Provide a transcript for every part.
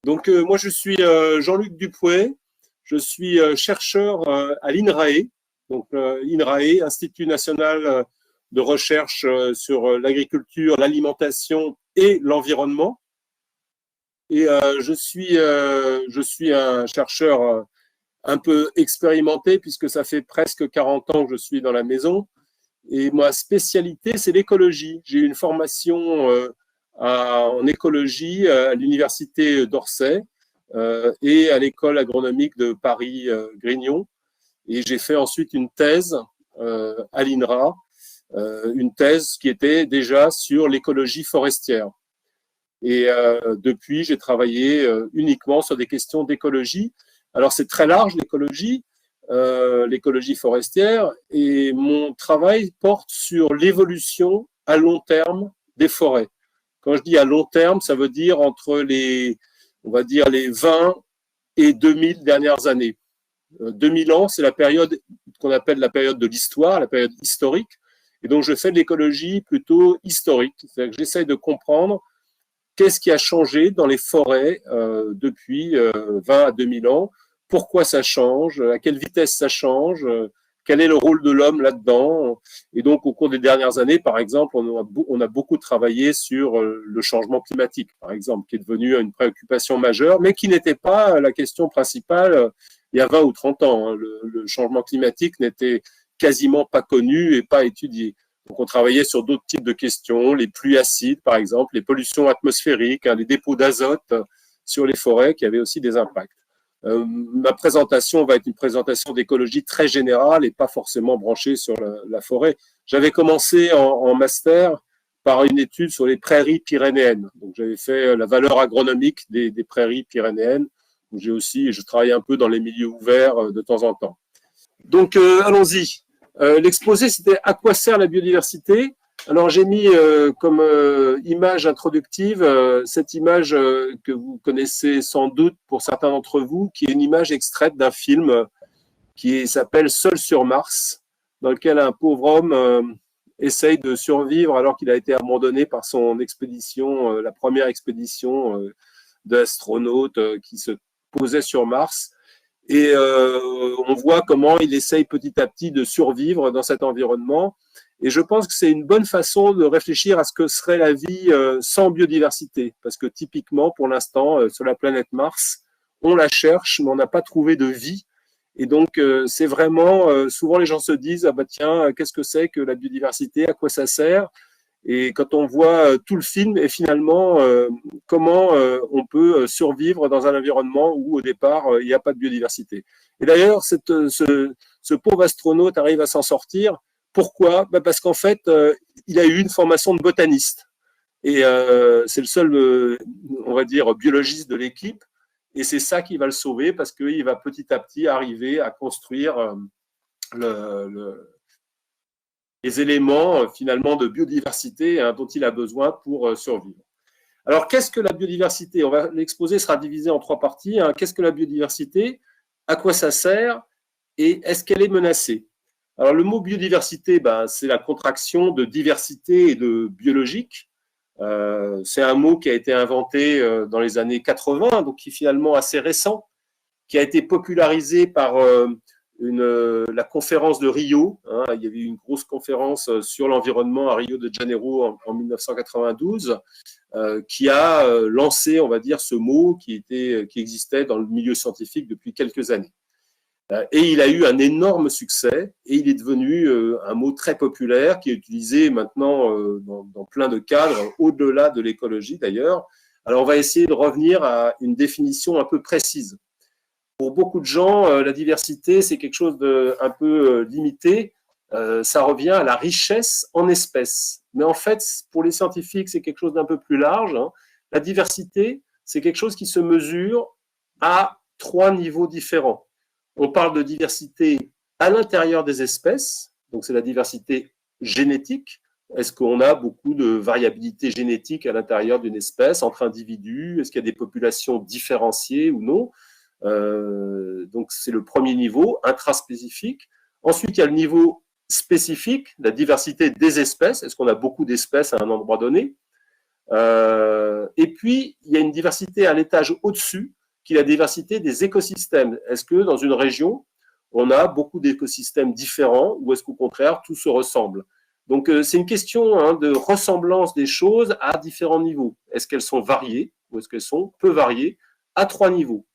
Donc, moi, je suis Jean-Luc Dupouet. Je suis chercheur à l'INRAE, donc INRAE, Institut national de recherche sur l'agriculture, l'alimentation et l'environnement. Et je suis un chercheur un peu expérimenté puisque ça fait presque 40 ans que je suis dans la maison. Et ma spécialité, c'est l'écologie. J'ai eu une formation en écologie à l'université d'Orsay et à l'école agronomique de Paris-Grignon. Et j'ai fait ensuite une thèse à l'INRA, une thèse qui était déjà sur l'écologie forestière. Et depuis, j'ai travaillé uniquement sur des questions d'écologie. Alors, c'est très large, l'écologie forestière, et mon travail porte sur l'évolution à long terme des forêts. Quand je dis à long terme, ça veut dire entre on va dire les 20 et 2000 dernières années. 2000 ans, c'est la période qu'on appelle la période de l'histoire, la période historique. Et donc, je fais de l'écologie plutôt historique. C'est-à-dire que j'essaye de comprendre qu'est-ce qui a changé dans les forêts depuis 20 à 2000 ans, pourquoi ça change, à quelle vitesse ça change, quel est le rôle de l'homme là-dedans. Et donc, au cours des dernières années, par exemple, on a beaucoup travaillé sur le changement climatique, par exemple, qui est devenu une préoccupation majeure, mais qui n'était pas la question principale il y a 20 ou 30 ans. Le changement climatique n'était quasiment pas connu et pas étudié. Donc, on travaillait sur d'autres types de questions, les pluies acides, par exemple, les pollutions atmosphériques, les dépôts d'azote sur les forêts qui avaient aussi des impacts. Ma présentation va être une présentation d'écologie très générale et pas forcément branchée sur la forêt. J'avais commencé en master par une étude sur les prairies pyrénéennes. Donc, j'avais fait la valeur agronomique des prairies pyrénéennes. Je travaille un peu dans les milieux ouverts de temps en temps. Donc, allons-y. L'exposé, c'était à quoi sert la biodiversité. Alors, j'ai mis comme image introductive cette image que vous connaissez sans doute pour certains d'entre vous, qui est une image extraite d'un film qui s'appelle Seul sur Mars, dans lequel un pauvre homme essaye de survivre alors qu'il a été abandonné par son expédition, la première expédition d'astronautes qui se posait sur Mars. Et on voit comment il essaye petit à petit de survivre dans cet environnement. Et je pense que c'est une bonne façon de réfléchir à ce que serait la vie sans biodiversité. Parce que typiquement, pour l'instant, sur la planète Mars, on la cherche, mais on n'a pas trouvé de vie. Et donc, c'est vraiment, souvent les gens se disent, ah bah tiens, qu'est-ce que c'est que la biodiversité, à quoi ça sert? Et quand on voit tout le film, et finalement, comment on peut survivre dans un environnement où, au départ, il n'y a pas de biodiversité. Et d'ailleurs, ce pauvre astronaute arrive à s'en sortir. Pourquoi? Parce qu'en fait, il a eu une formation de botaniste. Et c'est le seul, on va dire, biologiste de l'équipe. Et c'est ça qui va le sauver, parce qu'il va petit à petit arriver à construire les éléments finalement de biodiversité dont il a besoin pour survivre. Alors, qu'est-ce que la biodiversité? L'exposé sera divisé en 3 parties. Qu'est-ce que la biodiversité? À quoi ça sert? Et est-ce qu'elle est menacée? Alors, le mot biodiversité, c'est la contraction de diversité et de biologique. C'est un mot qui a été inventé dans les années 80, donc qui est finalement assez récent, qui a été popularisé par la conférence de Rio. Il y avait eu une grosse conférence sur l'environnement à Rio de Janeiro en 1992 qui a lancé, on va dire, ce mot qui existait dans le milieu scientifique depuis quelques années. Et il a eu un énorme succès et il est devenu un mot très populaire qui est utilisé maintenant dans plein de cadres, au-delà de l'écologie d'ailleurs. Alors on va essayer de revenir à une définition un peu précise. Pour beaucoup de gens, la diversité, c'est quelque chose d'un peu limité. Ça revient à la richesse en espèces. Mais en fait, pour les scientifiques, c'est quelque chose d'un peu plus large. La diversité, c'est quelque chose qui se mesure à 3 niveaux différents. On parle de diversité à l'intérieur des espèces, donc c'est la diversité génétique. Est-ce qu'on a beaucoup de variabilité génétique à l'intérieur d'une espèce, entre individus? Est-ce qu'il y a des populations différenciées ou non? Donc c'est le premier niveau, intraspécifique. Ensuite, il y a le niveau spécifique, la diversité des espèces. Est-ce qu'on a beaucoup d'espèces à un endroit donné? Et puis, il y a une diversité à l'étage au-dessus, qui est la diversité des écosystèmes. Est-ce que dans une région, on a beaucoup d'écosystèmes différents ou est-ce qu'au contraire, tout se ressemble? Donc, c'est une question de ressemblance des choses à différents niveaux. Est-ce qu'elles sont variées ou est-ce qu'elles sont peu variées à 3 niveaux?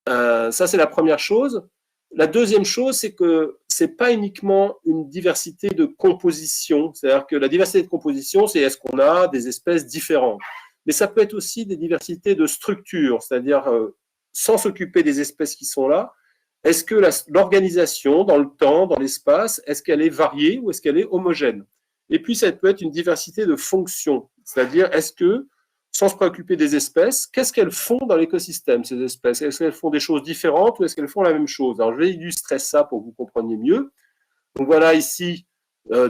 Ça, c'est la première chose. La deuxième chose, c'est que ce n'est pas uniquement une diversité de composition. C'est-à-dire que la diversité de composition, c'est est-ce qu'on a des espèces différentes. Mais ça peut être aussi des diversités de structure, c'est-à-dire sans s'occuper des espèces qui sont là, est-ce que l'organisation dans le temps, dans l'espace, est-ce qu'elle est variée ou est-ce qu'elle est homogène? Et puis, ça peut être une diversité de fonctions, c'est-à-dire est-ce que sans se préoccuper des espèces, qu'est-ce qu'elles font dans l'écosystème, ces espèces? Est-ce qu'elles font des choses différentes ou est-ce qu'elles font la même chose? Alors, je vais illustrer ça pour que vous compreniez mieux. Donc, voilà ici,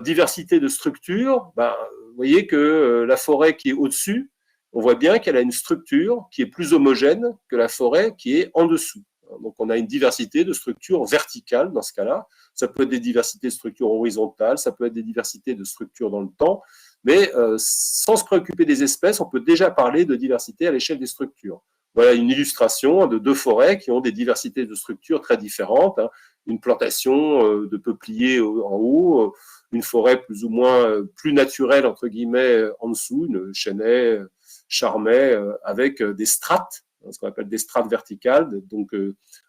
diversité de structures. Vous voyez que la forêt qui est au-dessus, on voit bien qu'elle a une structure qui est plus homogène que la forêt qui est en dessous. Donc, on a une diversité de structures verticales dans ce cas-là. Ça peut être des diversités de structures horizontales, ça peut être des diversités de structures dans le temps. Mais sans se préoccuper des espèces, on peut déjà parler de diversité à l'échelle des structures. Voilà une illustration de 2 forêts qui ont des diversités de structures très différentes. Une plantation de peupliers en haut, une forêt plus ou moins plus naturelle, entre guillemets, en dessous, une chênaie, charmée, avec des strates, ce qu'on appelle des strates verticales, donc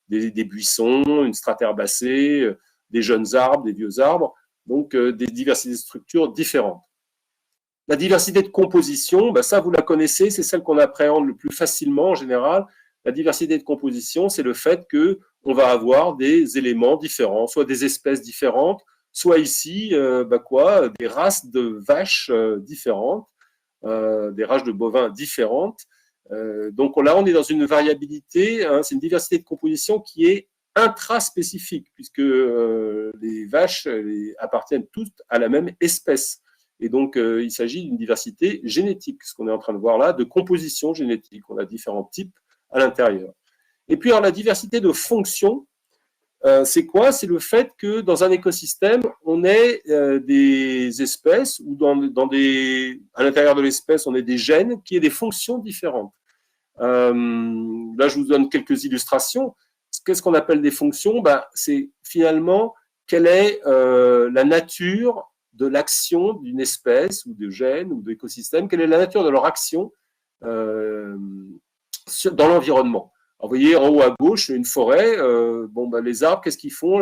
des buissons, une strate herbacée, des jeunes arbres, des vieux arbres, donc des diversités de structures différentes. La diversité de composition, ça vous la connaissez, c'est celle qu'on appréhende le plus facilement en général. La diversité de composition, c'est le fait qu'on va avoir des éléments différents, soit des espèces différentes, soit ici, des races de vaches différentes, des races de bovins différentes. Donc là, on est dans une variabilité, c'est une diversité de composition qui est intraspécifique, puisque les vaches appartiennent toutes à la même espèce. Et donc, il s'agit d'une diversité génétique, ce qu'on est en train de voir là, de composition génétique. On a différents types à l'intérieur. Et puis, alors, la diversité de fonctions, c'est quoi? C'est le fait que dans un écosystème, on ait des espèces ou à l'intérieur de l'espèce, on ait des gènes qui aient des fonctions différentes. Là, je vous donne quelques illustrations. Qu'est-ce qu'on appelle des fonctions? C'est finalement quelle est la nature de l'action d'une espèce ou de gène ou d'écosystème, quelle est la nature de leur action dans l'environnement. Vous voyez en haut à gauche une forêt, les arbres, qu'est-ce qu'ils font?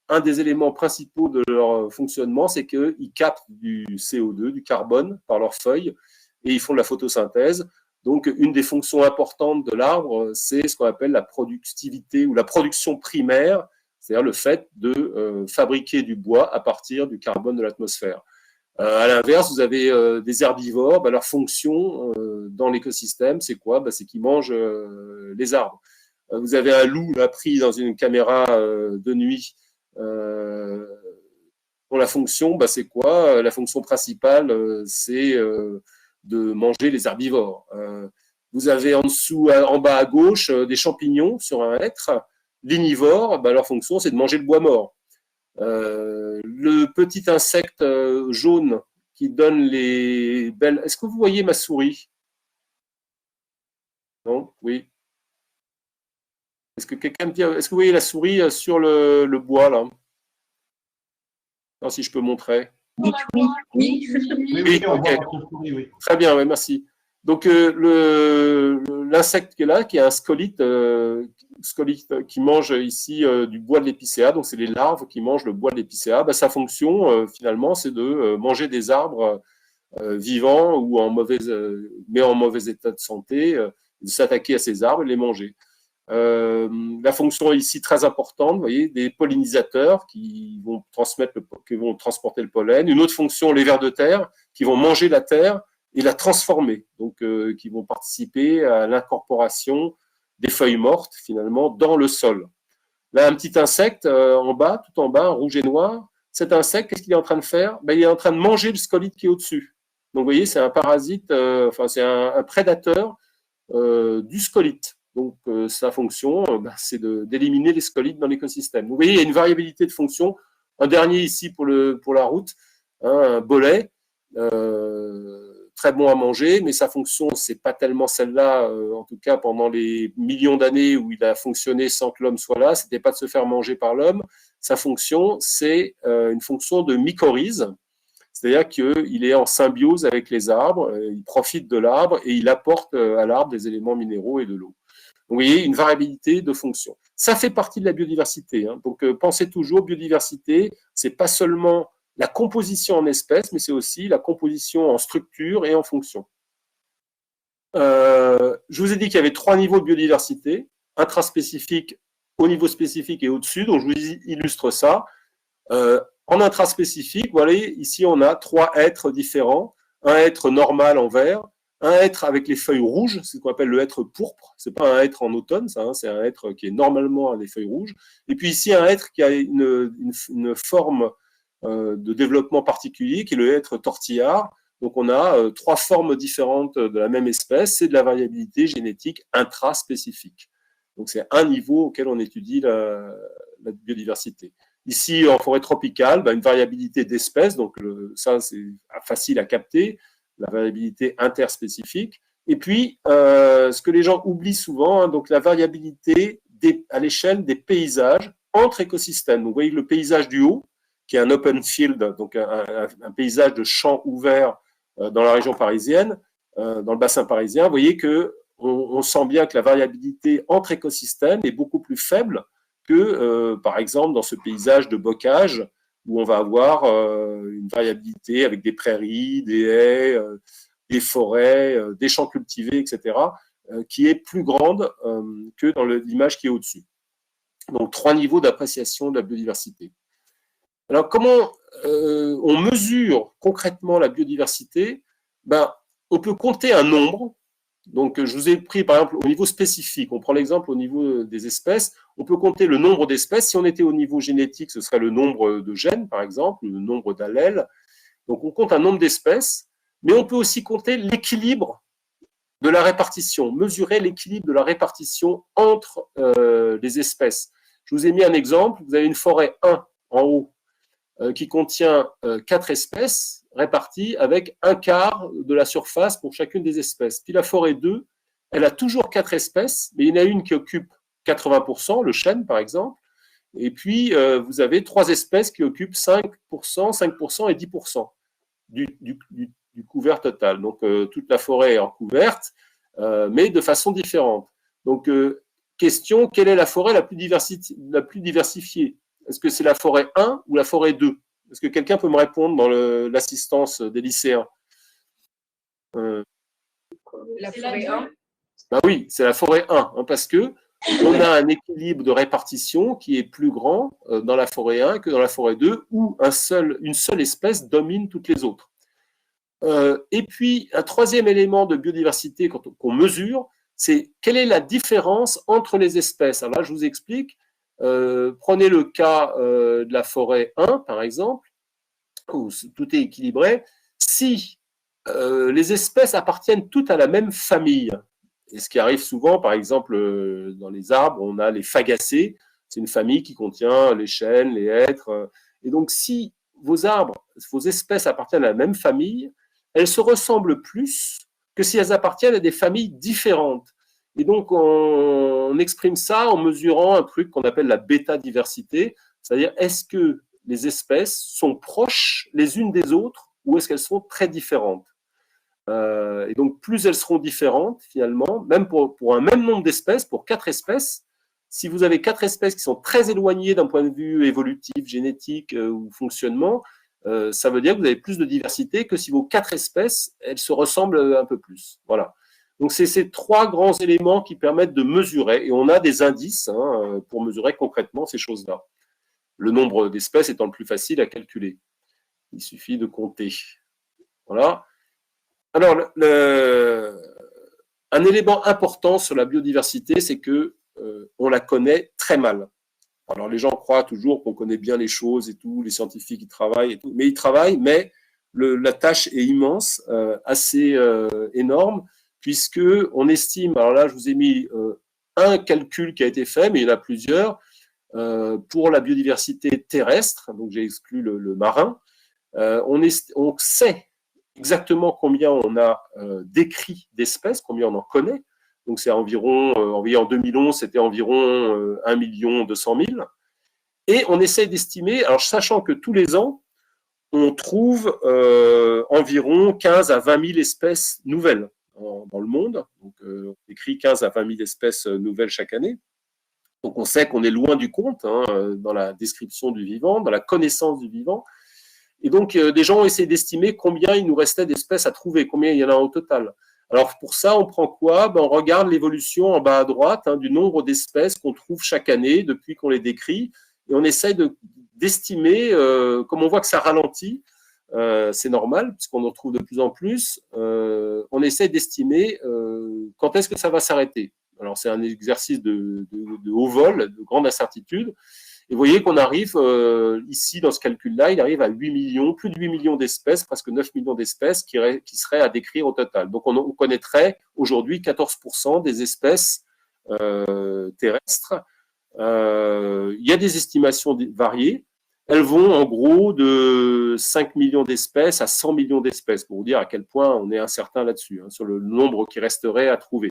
Un des éléments principaux de leur fonctionnement, c'est qu'ils captent du CO2, du carbone par leurs feuilles et ils font de la photosynthèse. Donc, une des fonctions importantes de l'arbre, c'est ce qu'on appelle la productivité ou la production primaire, c'est-à-dire le fait de fabriquer du bois à partir du carbone de l'atmosphère. À l'inverse, vous avez des herbivores, leur fonction dans l'écosystème, c'est quoi? C'est qu'ils mangent les arbres. Vous avez un loup là, pris dans une caméra de nuit. Pour la fonction, c'est quoi? La fonction principale, c'est de manger les herbivores. Vous avez en dessous, en bas à gauche, des champignons sur un hêtre. L'inivore, leur fonction, c'est de manger le bois mort. Le petit insecte jaune qui donne les belles... Est-ce que vous voyez ma souris? Non? Oui. Est-ce que quelqu'un me dit... Est-ce que vous voyez la souris sur le bois, là? Non, si je peux montrer. Oui. Oui, ok. Très bien, ouais, merci. Donc, l'insecte qui est là, qui est un scolite qui mange ici du bois de l'épicéa, donc c'est les larves qui mangent le bois de l'épicéa, sa fonction, finalement, c'est de manger des arbres vivants ou en mauvais état de santé, de s'attaquer à ces arbres et les manger. La fonction ici très importante, vous voyez, des pollinisateurs qui vont transporter le pollen. Une autre fonction, les vers de terre, qui vont manger la terre et la transformer, donc qui vont participer à l'incorporation des feuilles mortes, finalement, dans le sol. Là, un petit insecte en bas, tout en bas, rouge et noir. Cet insecte, qu'est-ce qu'il est en train de faire? Il est en train de manger le scolite qui est au-dessus. Donc, vous voyez, c'est un parasite, c'est un prédateur du scolite. Donc, sa fonction, c'est d'éliminer les scolites dans l'écosystème. Vous voyez, il y a une variabilité de fonctions. Un dernier ici pour la route, un bolet, très bon à manger, mais sa fonction, c'est pas tellement celle-là, en tout cas pendant les millions d'années où il a fonctionné sans que l'homme soit là, c'était pas de se faire manger par l'homme. Sa fonction, c'est une fonction de mycorhize, c'est-à-dire qu'il est en symbiose avec les arbres, il profite de l'arbre et il apporte à l'arbre des éléments minéraux et de l'eau. Donc, vous voyez, une variabilité de fonction. Ça fait partie de la biodiversité. Hein. Donc, pensez toujours, biodiversité, c'est pas seulement la composition en espèces, mais c'est aussi la composition en structure et en fonction. Je vous ai dit qu'il y avait 3 niveaux de biodiversité, intraspécifique, au niveau spécifique et au-dessus. Donc, je vous illustre ça. En intraspécifique, voilà, ici, on a 3 êtres différents. Un être normal en vert, un être avec les feuilles rouges, c'est ce qu'on appelle le être pourpre. C'est pas un être en automne, ça, hein, c'est un être qui est normalement à des feuilles rouges. Et puis ici, un être qui a une forme de développement particulier, qui est le être tortillard. Donc on a 3 formes différentes de la même espèce, c'est de la variabilité génétique intraspécifique. Donc c'est un niveau auquel on étudie la biodiversité. Ici, en forêt tropicale, une variabilité d'espèces, donc ça c'est facile à capter, la variabilité interspécifique. Et puis, ce que les gens oublient souvent, hein, donc la variabilité à l'échelle des paysages entre écosystèmes. Donc, vous voyez le paysage du haut, qui est un open field, donc un paysage de champs ouverts dans la région parisienne, dans le bassin parisien. Vous voyez qu'on sent bien que la variabilité entre écosystèmes est beaucoup plus faible que, par exemple, dans ce paysage de bocage, où on va avoir une variabilité avec des prairies, des haies, des forêts, des champs cultivés, etc., qui est plus grande que dans l'image qui est au-dessus. Donc, 3 niveaux d'appréciation de la biodiversité. Alors, comment on mesure concrètement la biodiversité? On peut compter un nombre. Donc, je vous ai pris, par exemple, au niveau spécifique. On prend l'exemple au niveau des espèces. On peut compter le nombre d'espèces. Si on était au niveau génétique, ce serait le nombre de gènes, par exemple, le nombre d'allèles. Donc, on compte un nombre d'espèces. Mais on peut aussi compter l'équilibre de la répartition, mesurer l'équilibre de la répartition entre les espèces. Je vous ai mis un exemple. Vous avez une forêt 1 en haut qui contient 4 espèces réparties avec un quart de la surface pour chacune des espèces. Puis la forêt 2, elle a toujours 4 espèces, mais il y en a une qui occupe 80%, le chêne par exemple, et puis vous avez 3 espèces qui occupent 5%, 5% et 10% du couvert total. Donc toute la forêt est en couverte, mais de façon différente. Donc question, quelle est la forêt la plus diversifiée? Est-ce que c'est la forêt 1 ou la forêt 2? Est-ce que quelqu'un peut me répondre dans l'assistance des lycéens? La forêt 1. Oui, c'est la forêt 1, hein, parce que on a un équilibre de répartition qui est plus grand dans la forêt 1 que dans la forêt 2, où une seule espèce domine toutes les autres. Et puis, un troisième élément de biodiversité qu'on mesure, c'est quelle est la différence entre les espèces. Alors là, je vous explique. Prenez le cas de la forêt 1, par exemple, où tout est équilibré. Si les espèces appartiennent toutes à la même famille, et ce qui arrive souvent, par exemple, dans les arbres, on a les fagacées, c'est une famille qui contient les chênes, les hêtres. Et donc, si vos arbres, vos espèces appartiennent à la même famille, elles se ressemblent plus que si elles appartiennent à des familles différentes. Et donc, on exprime ça en mesurant un truc qu'on appelle la bêta-diversité, c'est-à-dire est-ce que les espèces sont proches les unes des autres ou est-ce qu'elles sont très différentes? Et donc, plus elles seront différentes, finalement, même pour un même nombre d'espèces, pour 4 espèces, si vous avez 4 espèces qui sont très éloignées d'un point de vue évolutif, génétique ou fonctionnement, ça veut dire que vous avez plus de diversité que si vos 4 espèces, elles se ressemblent un peu plus. Voilà. Donc, c'est ces 3 grands éléments qui permettent de mesurer, et on a des indices pour mesurer concrètement ces choses-là. Le nombre d'espèces étant le plus facile à calculer. Il suffit de compter. Voilà. Alors, un élément important sur la biodiversité, c'est que on la connaît très mal. Alors, les gens croient toujours qu'on connaît bien les choses et tout, les scientifiques, ils travaillent et tout, mais ils travaillent, mais la tâche est immense, assez énorme, puisque on estime, alors là, je vous ai mis un calcul qui a été fait, mais il y en a plusieurs, pour la biodiversité terrestre, donc j'ai exclu le marin, on sait exactement combien on a décrit d'espèces, combien on en connaît. Donc c'est environ, en 2011, c'était environ 1 200 000. Et on essaie d'estimer, alors sachant que tous les ans, on trouve environ 15 à 20 000 espèces nouvelles dans le monde. Donc on décrit 15 à 20 000 espèces nouvelles chaque année. Donc on sait qu'on est loin du compte dans la description du vivant, dans la connaissance du vivant. Et donc des gens ont essayé d'estimer combien il nous restait d'espèces à trouver, combien il y en a au total. Alors pour ça, on prend quoi? On regarde l'évolution en bas à droite du nombre d'espèces qu'on trouve chaque année depuis qu'on les décrit, et on essaye d'estimer, comme on voit que ça ralentit, c'est normal puisqu'on en trouve de plus en plus, on essaye d'estimer quand est-ce que ça va s'arrêter. Alors c'est un exercice de haut vol, de grande incertitude. Et vous voyez qu'on arrive ici, dans ce calcul-là, il arrive à 8 millions, plus de 8 millions d'espèces, presque 9 millions d'espèces qui seraient à décrire au total. Donc on connaîtrait aujourd'hui 14% des espèces terrestres. Il y a des estimations variées. Elles vont en gros de 5 millions d'espèces à 100 millions d'espèces, pour vous dire à quel point on est incertain là-dessus, sur le nombre qui resterait à trouver.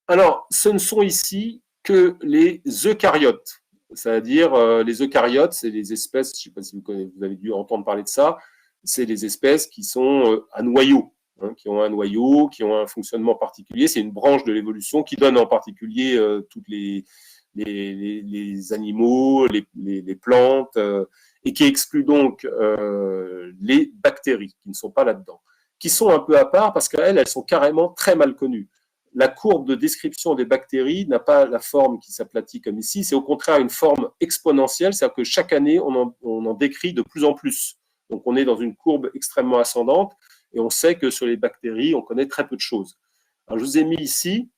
Alors, ce ne sont ici que les eucaryotes. C'est-à-dire, les eucaryotes, c'est les espèces, je ne sais pas si vous avez dû entendre parler de ça, c'est les espèces qui sont à noyau, qui ont un noyau, qui ont un fonctionnement particulier. C'est une branche de l'évolution qui donne en particulier toutes les animaux, les plantes, et qui exclut donc les bactéries qui ne sont pas là-dedans, qui sont un peu à part parce qu'elles sont carrément très mal connues. La courbe de description des bactéries n'a pas la forme qui s'aplatit comme ici, c'est au contraire une forme exponentielle, c'est-à-dire que chaque année, on en décrit de plus en plus. Donc on est dans une courbe extrêmement ascendante, et on sait que sur les bactéries, on connaît très peu de choses. Alors, je vous ai mis ici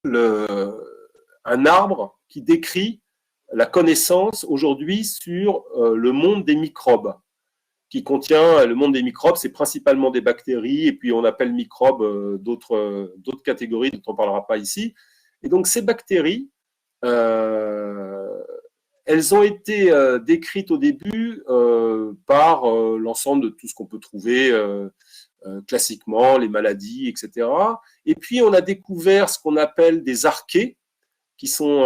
un arbre qui décrit la connaissance aujourd'hui sur le monde des microbes, qui contient le monde des microbes, c'est principalement des bactéries, et puis on appelle microbes d'autres catégories dont on ne parlera pas ici. Et donc ces bactéries, elles ont été décrites au début par l'ensemble de tout ce qu'on peut trouver classiquement, les maladies, etc. Et puis on a découvert ce qu'on appelle des archées, qui sont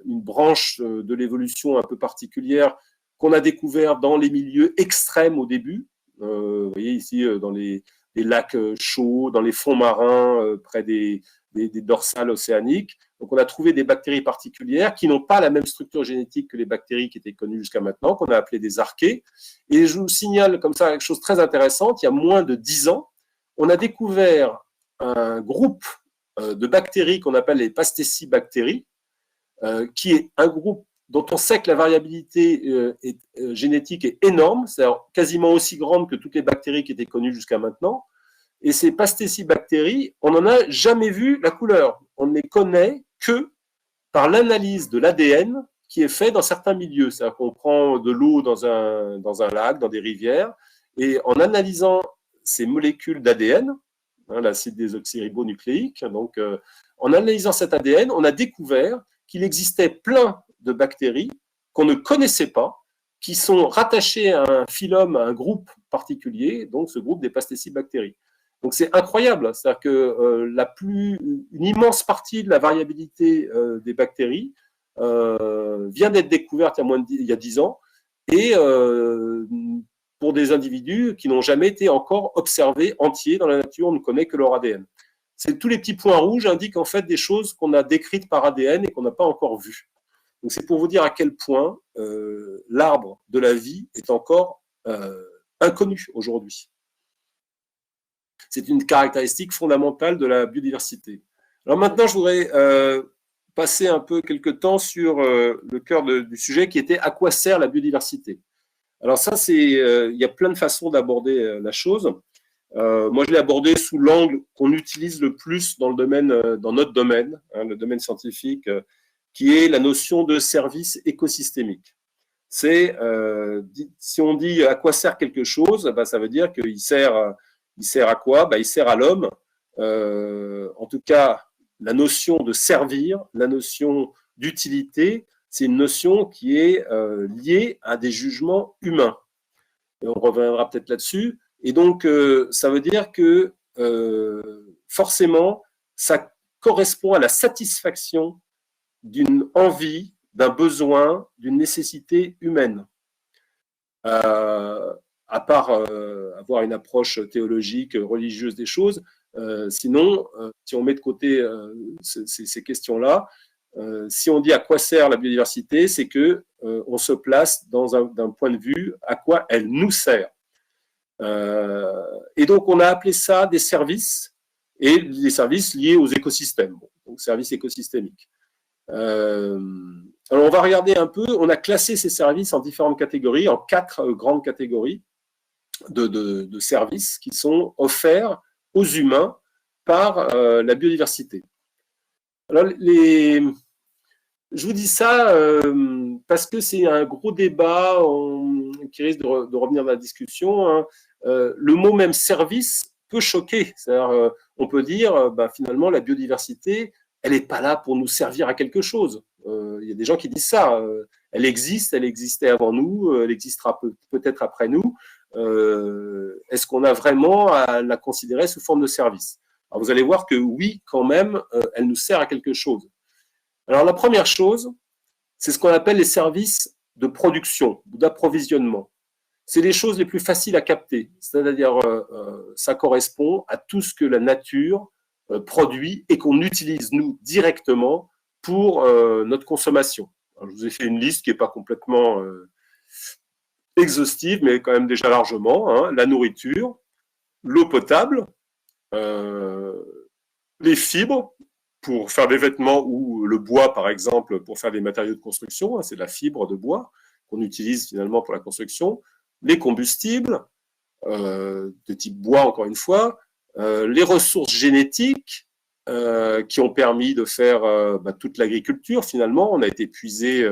une branche de l'évolution un peu particulière qu'on a découvert dans les milieux extrêmes au début. Vous voyez ici dans les lacs chauds, dans les fonds marins, près des dorsales océaniques. Donc on a trouvé des bactéries particulières qui n'ont pas la même structure génétique que les bactéries qui étaient connues jusqu'à maintenant, qu'on a appelées des archées. Et je vous signale comme ça quelque chose de très intéressant, il y a moins de 10 ans, on a découvert un groupe de bactéries qu'on appelle les Pastécibactéries, qui est un groupe dont on sait que la variabilité génétique est énorme, c'est-à-dire quasiment aussi grande que toutes les bactéries qui étaient connues jusqu'à maintenant. Et ces Pastécibactéries, on n'en a jamais vu la couleur. On ne les connaît que par l'analyse de l'ADN qui est fait dans certains milieux. C'est-à-dire qu'on prend de l'eau dans un lac, dans des rivières, et en analysant ces molécules d'ADN, l'acide désoxyribonucléique, donc en analysant cet ADN, on a découvert qu'il existait plein de bactéries qu'on ne connaissait pas, qui sont rattachées à un phylum, à un groupe particulier, donc ce groupe des Pastécibactéries. Donc c'est incroyable, c'est-à-dire que une immense partie de la variabilité des bactéries vient d'être découverte il y a 10 ans, et pour des individus qui n'ont jamais été encore observés entiers dans la nature, on ne connaît que leur ADN. Tous les petits points rouges indiquent en fait des choses qu'on a décrites par ADN et qu'on n'a pas encore vues. Donc c'est pour vous dire à quel point l'arbre de la vie est encore inconnu aujourd'hui. C'est une caractéristique fondamentale de la biodiversité. Alors maintenant, je voudrais passer un peu quelques temps sur le cœur du sujet qui était à quoi sert la biodiversité. Alors ça, il y a plein de façons d'aborder la chose. Moi, je l'ai abordé sous l'angle qu'on utilise le plus dans notre domaine, le domaine scientifique, qui est la notion de service écosystémique. C'est, si on dit à quoi sert quelque chose, ça veut dire qu'il sert à quoi? Il sert à l'homme. En tout cas, la notion de servir, la notion d'utilité, c'est une notion qui est liée à des jugements humains. Et on reviendra peut-être là-dessus. Et donc, ça veut dire que forcément, ça correspond à la satisfaction d'une envie, d'un besoin, d'une nécessité humaine. À part avoir une approche théologique, religieuse des choses, sinon, si on met de côté ces questions-là, si on dit à quoi sert la biodiversité, c'est que on se place d'un point de vue à quoi elle nous sert. Et donc, on a appelé ça des services, et des services liés aux écosystèmes, donc services écosystémiques. Alors, on va regarder un peu, on a classé ces services en différentes catégories, en 4 grandes catégories de services qui sont offerts aux humains par la biodiversité. Alors, je vous dis ça parce que c'est un gros débat qui risque de revenir dans la discussion. Hein. Le mot même service peut choquer. C'est-à-dire, on peut dire, finalement, la biodiversité, elle n'est pas là pour nous servir à quelque chose. Il y a des gens qui disent ça. Elle existe, elle existait avant nous, elle existera peut-être après nous. Est-ce qu'on a vraiment à la considérer sous forme de service? Alors, vous allez voir que oui, quand même, elle nous sert à quelque chose. Alors, la première chose, c'est ce qu'on appelle les services de production ou d'approvisionnement. C'est les choses les plus faciles à capter. C'est-à-dire, ça correspond à tout ce que la nature produit et qu'on utilise, nous, directement pour notre consommation. Alors, je vous ai fait une liste qui n'est pas complètement exhaustive, mais quand même déjà largement. Hein. La nourriture, l'eau potable, les fibres, pour faire des vêtements, ou le bois, par exemple, pour faire des matériaux de construction, hein, c'est de la fibre de bois qu'on utilise finalement pour la construction, les combustibles, de type bois, encore une fois, les ressources génétiques qui ont permis de faire toute l'agriculture, finalement. On a été puisé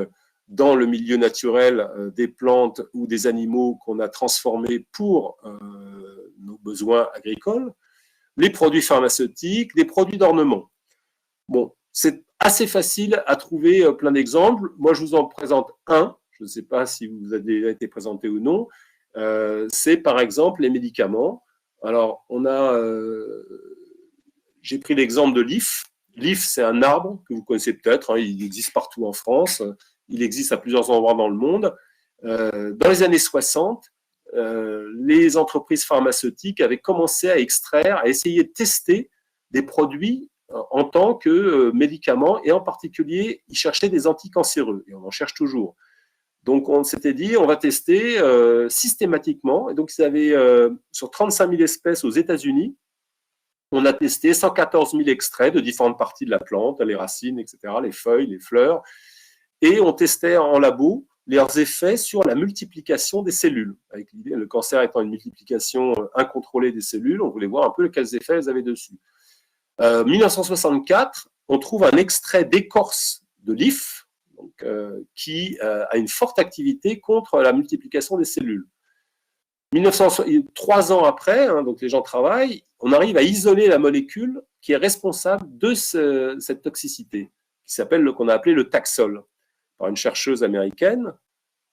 dans le milieu naturel des plantes ou des animaux qu'on a transformés pour nos besoins agricoles, les produits pharmaceutiques, les produits d'ornement. Bon, c'est assez facile à trouver plein d'exemples. Moi, je vous en présente un. Je ne sais pas si vous avez déjà été présenté ou non. C'est par exemple les médicaments. Alors, j'ai pris l'exemple de l'if. L'if, c'est un arbre que vous connaissez peut-être. Hein, il existe partout en France. Il existe à plusieurs endroits dans le monde. Dans les années 60, les entreprises pharmaceutiques avaient commencé à extraire, à essayer de tester des produits en tant que médicaments, et en particulier, ils cherchaient des anticancéreux, et on en cherche toujours. Donc, on s'était dit, on va tester systématiquement, et donc, ils avaient, sur 35 000 espèces aux États-Unis, on a testé 114 000 extraits de différentes parties de la plante, les racines, etc., les feuilles, les fleurs, et on testait en labo leurs effets sur la multiplication des cellules. Avec l'idée, le cancer étant une multiplication incontrôlée des cellules, on voulait voir un peu quels effets elles avaient dessus. 1964, on trouve un extrait d'écorce de l'if qui a une forte activité contre la multiplication des cellules. 3 ans après, hein, donc les gens travaillent, on arrive à isoler la molécule qui est responsable de cette toxicité, qu'on a appelé le Taxol, par une chercheuse américaine.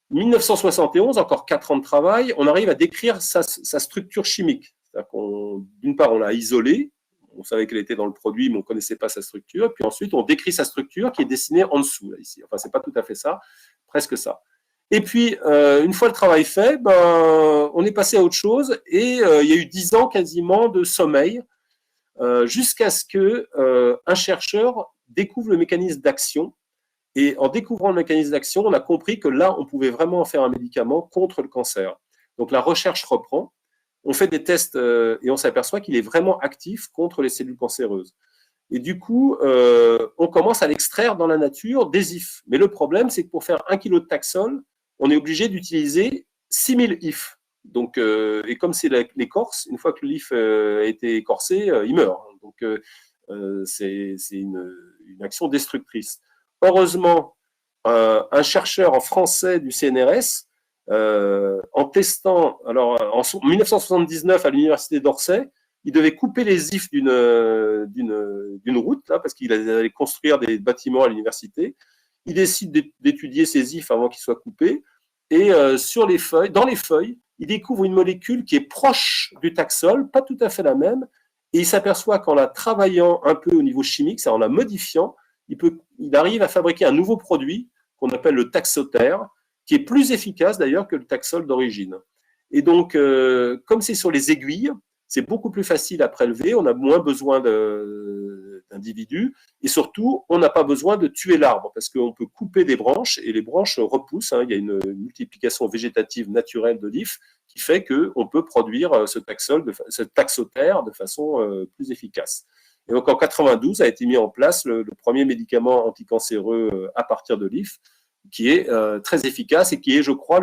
1971, encore 4 ans de travail, on arrive à décrire sa structure chimique. D'une part, on l'a isolée, on savait qu'elle était dans le produit, mais on ne connaissait pas sa structure. Puis ensuite, on décrit sa structure qui est dessinée en dessous, là, ici. Enfin, ce n'est pas tout à fait ça, presque ça. Et puis, une fois le travail fait, on est passé à autre chose, et il y a eu 10 ans quasiment de sommeil, jusqu'à ce qu'un chercheur découvre le mécanisme d'action. Et en découvrant le mécanisme d'action, on a compris que là, on pouvait vraiment en faire un médicament contre le cancer. Donc la recherche reprend. On fait des tests et on s'aperçoit qu'il est vraiment actif contre les cellules cancéreuses. Et du coup, on commence à l'extraire dans la nature des ifs. Mais le problème, c'est que pour faire 1 kg de Taxol, on est obligé d'utiliser 6000 ifs. Donc, et comme c'est l'écorce, une fois que l'if a été écorcé, il meurt. Donc, c'est une action destructrice. Heureusement, un chercheur français du CNRS, en testant, alors en 1979 à l'université d'Orsay, il devait couper les ifs d'une route, là, parce qu'il allait construire des bâtiments à l'université. Il décide d'étudier ces ifs avant qu'ils soient coupés, et dans les feuilles, il découvre une molécule qui est proche du taxol, pas tout à fait la même, et il s'aperçoit qu'en la travaillant un peu au niveau chimique, c'est-à-dire en la modifiant, il arrive à fabriquer un nouveau produit qu'on appelle le taxotère, qui est plus efficace d'ailleurs que le taxol d'origine. Et donc, comme c'est sur les aiguilles, c'est beaucoup plus facile à prélever, on a moins besoin d'individus, et surtout, on n'a pas besoin de tuer l'arbre, parce qu'on peut couper des branches, et les branches repoussent, hein, il y a une multiplication végétative naturelle de l'IF, qui fait qu'on peut produire ce taxotère de façon plus efficace. Et donc en 92 a été mis en place le premier médicament anticancéreux à partir de l'IF, qui est très efficace et qui est, je crois,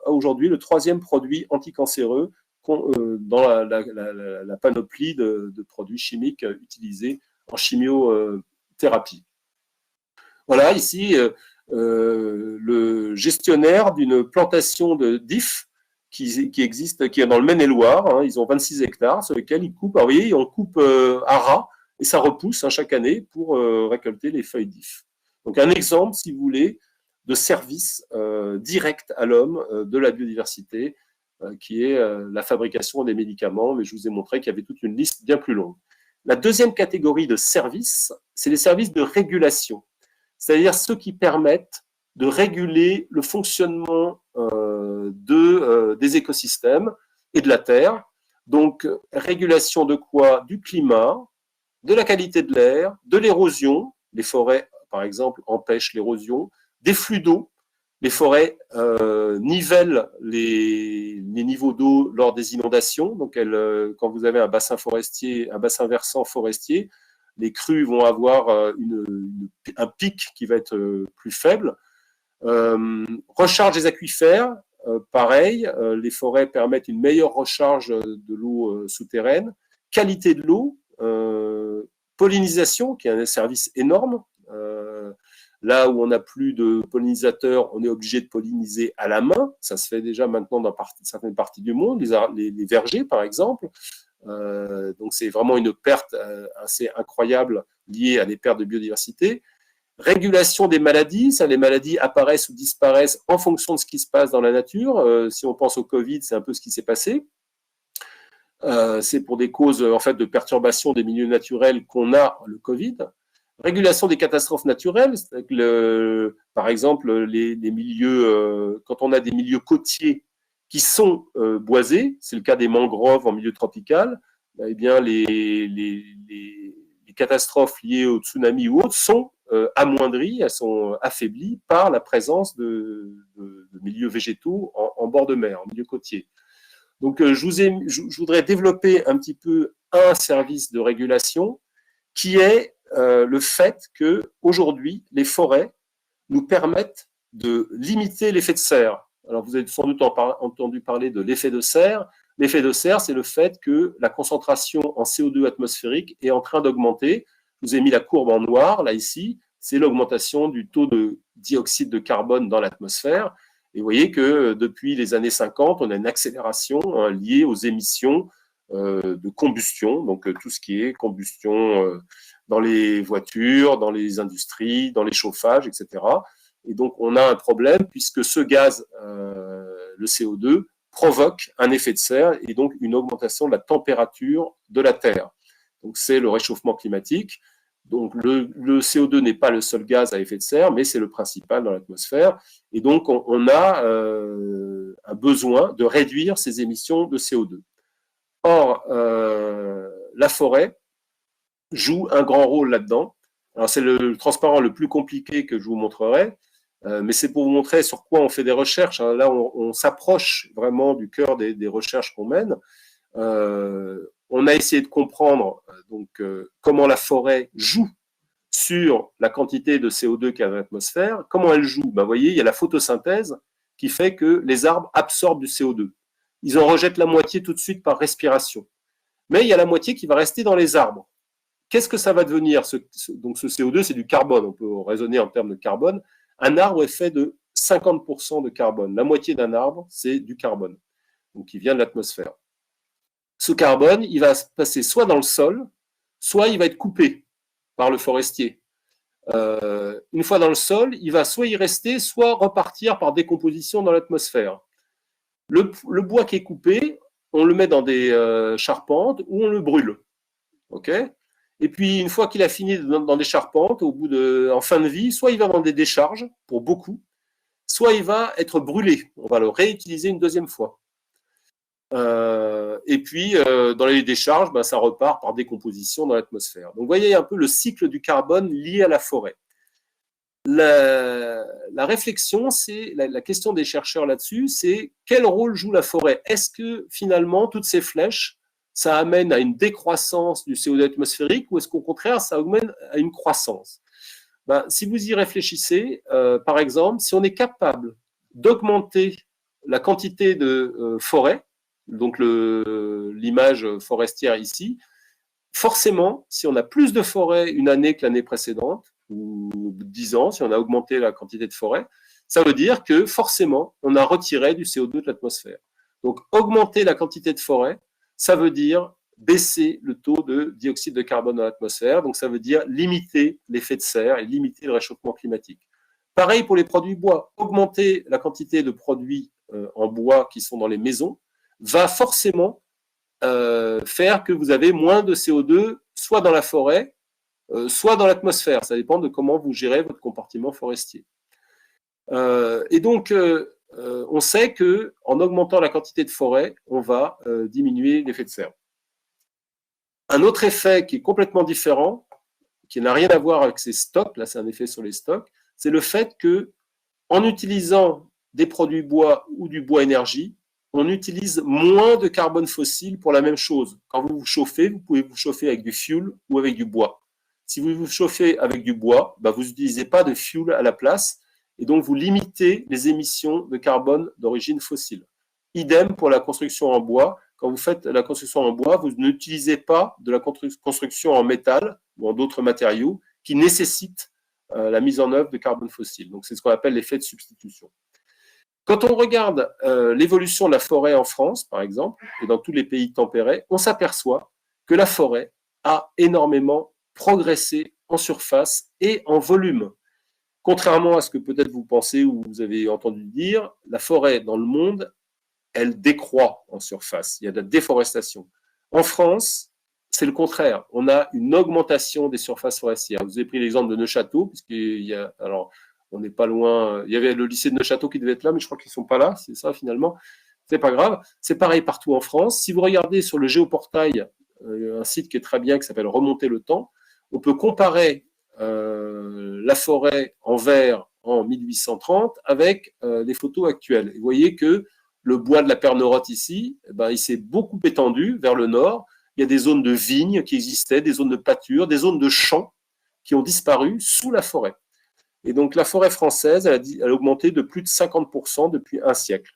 aujourd'hui le troisième produit anticancéreux dans la panoplie de produits chimiques utilisés en chimiothérapie. Voilà, ici, le gestionnaire d'une plantation d'IF qui existe, qui est dans le Maine-et-Loire. Hein, ils ont 26 hectares sur lesquels ils coupent. Alors, vous voyez, on coupe à ras et ça repousse hein, chaque année pour récolter les feuilles d'IF. Donc, un exemple, si vous voulez, de service direct à l'homme de la biodiversité, qui est la fabrication des médicaments. Mais je vous ai montré qu'il y avait toute une liste bien plus longue. La deuxième catégorie de services, c'est les services de régulation, c'est-à-dire ceux qui permettent de réguler le fonctionnement des écosystèmes et de la Terre. Donc, régulation de quoi? Du climat, de la qualité de l'air, de l'érosion. Les forêts, par exemple, empêchent l'érosion. Des flux d'eau. Les forêts nivellent les niveaux d'eau lors des inondations. Donc, quand vous avez un bassin versant forestier, les crues vont avoir un pic qui va être plus faible. Recharge des aquifères, pareil, les forêts permettent une meilleure recharge de l'eau souterraine. Qualité de l'eau, pollinisation, qui est un service énorme. Là où on n'a plus de pollinisateurs, on est obligé de polliniser à la main. Ça se fait déjà maintenant dans certaines parties du monde, les vergers par exemple. Donc c'est vraiment une perte assez incroyable liée à des pertes de biodiversité. Régulation des maladies, ça, les maladies apparaissent ou disparaissent en fonction de ce qui se passe dans la nature. Si on pense au Covid, c'est un peu ce qui s'est passé. C'est pour des causes en fait, de perturbation des milieux naturels qu'on a le Covid. Régulation des catastrophes naturelles, par exemple, les milieux, quand on a des milieux côtiers qui sont boisés, c'est le cas des mangroves en milieu tropical, eh bien les catastrophes liées au tsunami ou autres sont amoindries, elles sont affaiblies par la présence de milieux végétaux en bord de mer, en milieu côtier. Donc, je voudrais développer un petit peu un service de régulation qui est le fait qu'aujourd'hui, les forêts nous permettent de limiter l'effet de serre. Alors, vous avez sans doute entendu parler de l'effet de serre. L'effet de serre, c'est le fait que la concentration en CO2 atmosphérique est en train d'augmenter. Je vous ai mis la courbe en noir, là, ici. C'est l'augmentation du taux de dioxyde de carbone dans l'atmosphère. Et vous voyez que depuis les années 50, on a une accélération hein, liée aux émissions de combustion, donc tout ce qui est combustion dans les voitures, dans les industries, dans les chauffages, etc. Et donc, on a un problème puisque ce gaz, le CO2, provoque un effet de serre et donc une augmentation de la température de la Terre. Donc, c'est le réchauffement climatique. Donc, le CO2 n'est pas le seul gaz à effet de serre, mais c'est le principal dans l'atmosphère. Et donc, on a un besoin de réduire ces émissions de CO2. Or, la forêt joue un grand rôle là-dedans. Alors, c'est le transparent le plus compliqué que je vous montrerai, mais c'est pour vous montrer sur quoi on fait des recherches. Hein. Là, on s'approche vraiment du cœur des recherches qu'on mène. On a essayé de comprendre comment la forêt joue sur la quantité de CO2 qu'il y a dans l'atmosphère. Comment elle joue? Vous voyez, il y a la photosynthèse qui fait que les arbres absorbent du CO2. Ils en rejettent la moitié tout de suite par respiration. Mais il y a la moitié qui va rester dans les arbres. Qu'est-ce que ça va devenir? Donc ce CO2, c'est du carbone. On peut raisonner en termes de carbone. Un arbre est fait de 50% de carbone. La moitié d'un arbre, c'est du carbone, donc qui vient de l'atmosphère. Ce carbone, il va passer soit dans le sol, soit il va être coupé par le forestier. Une fois dans le sol, il va soit y rester, soit repartir par décomposition dans l'atmosphère. Le bois qui est coupé, on le met dans des charpentes ou on le brûle. Ok. Et puis, une fois qu'il a fini dans des charpentes, en fin de vie, soit il va dans des décharges, pour beaucoup, soit il va être brûlé. On va le réutiliser une deuxième fois. Et puis, dans les décharges, ça repart par décomposition dans l'atmosphère. Donc, vous voyez un peu le cycle du carbone lié à la forêt. La réflexion, c'est la question des chercheurs là-dessus, c'est quel rôle joue la forêt? Est-ce que finalement, toutes ces flèches, ça amène à une décroissance du CO2 atmosphérique ou est-ce qu'au contraire, ça amène à une croissance? Si vous y réfléchissez, par exemple, si on est capable d'augmenter la quantité de forêt, donc l'image forestière ici, forcément, si on a plus de forêt une année que l'année précédente, ou 10 ans, si on a augmenté la quantité de forêt, ça veut dire que forcément, on a retiré du CO2 de l'atmosphère. Donc, augmenter la quantité de forêt, ça veut dire baisser le taux de dioxyde de carbone dans l'atmosphère. Donc, ça veut dire limiter l'effet de serre et limiter le réchauffement climatique. Pareil pour les produits bois. Augmenter la quantité de produits en bois qui sont dans les maisons va forcément faire que vous avez moins de CO2, soit dans la forêt, soit dans l'atmosphère. Ça dépend de comment vous gérez votre compartiment forestier. Et donc, on sait qu'en augmentant la quantité de forêt, on va diminuer l'effet de serre. Un autre effet qui est complètement différent, qui n'a rien à voir avec ces stocks, là c'est un effet sur les stocks, c'est le fait que en utilisant des produits bois ou du bois énergie, on utilise moins de carbone fossile pour la même chose. Quand vous vous chauffez, vous pouvez vous chauffer avec du fuel ou avec du bois. Si vous vous chauffez avec du bois, vous n'utilisez pas de fuel à la place et donc vous limitez les émissions de carbone d'origine fossile. Idem pour la construction en bois. Quand vous faites la construction en bois, vous n'utilisez pas de la construction en métal ou en d'autres matériaux qui nécessitent la mise en œuvre de carbone fossile. Donc c'est ce qu'on appelle l'effet de substitution. Quand on regarde l'évolution de la forêt en France, par exemple, et dans tous les pays tempérés, on s'aperçoit que la forêt a énormément progressé en surface et en volume. Contrairement à ce que peut-être vous pensez ou vous avez entendu dire, la forêt dans le monde, elle décroît en surface. Il y a de la déforestation. En France, c'est le contraire. On a une augmentation des surfaces forestières. Vous avez pris l'exemple de Neuchâtel, puisqu'il y a, alors, on n'est pas loin. Il y avait le lycée de Neuchâtel qui devait être là, mais je crois qu'ils ne sont pas là. C'est ça finalement. C'est pas grave. C'est pareil partout en France. Si vous regardez sur le Géoportail, un site qui est très bien, qui s'appelle Remonter le temps, on peut comparer la forêt en vert en 1830 avec les photos actuelles. Et vous voyez que le bois de la Pernorotte ici, il s'est beaucoup étendu vers le nord. Il y a des zones de vignes qui existaient, des zones de pâture, des zones de champs qui ont disparu sous la forêt. Et donc la forêt française, elle a augmenté de plus de 50% depuis un siècle.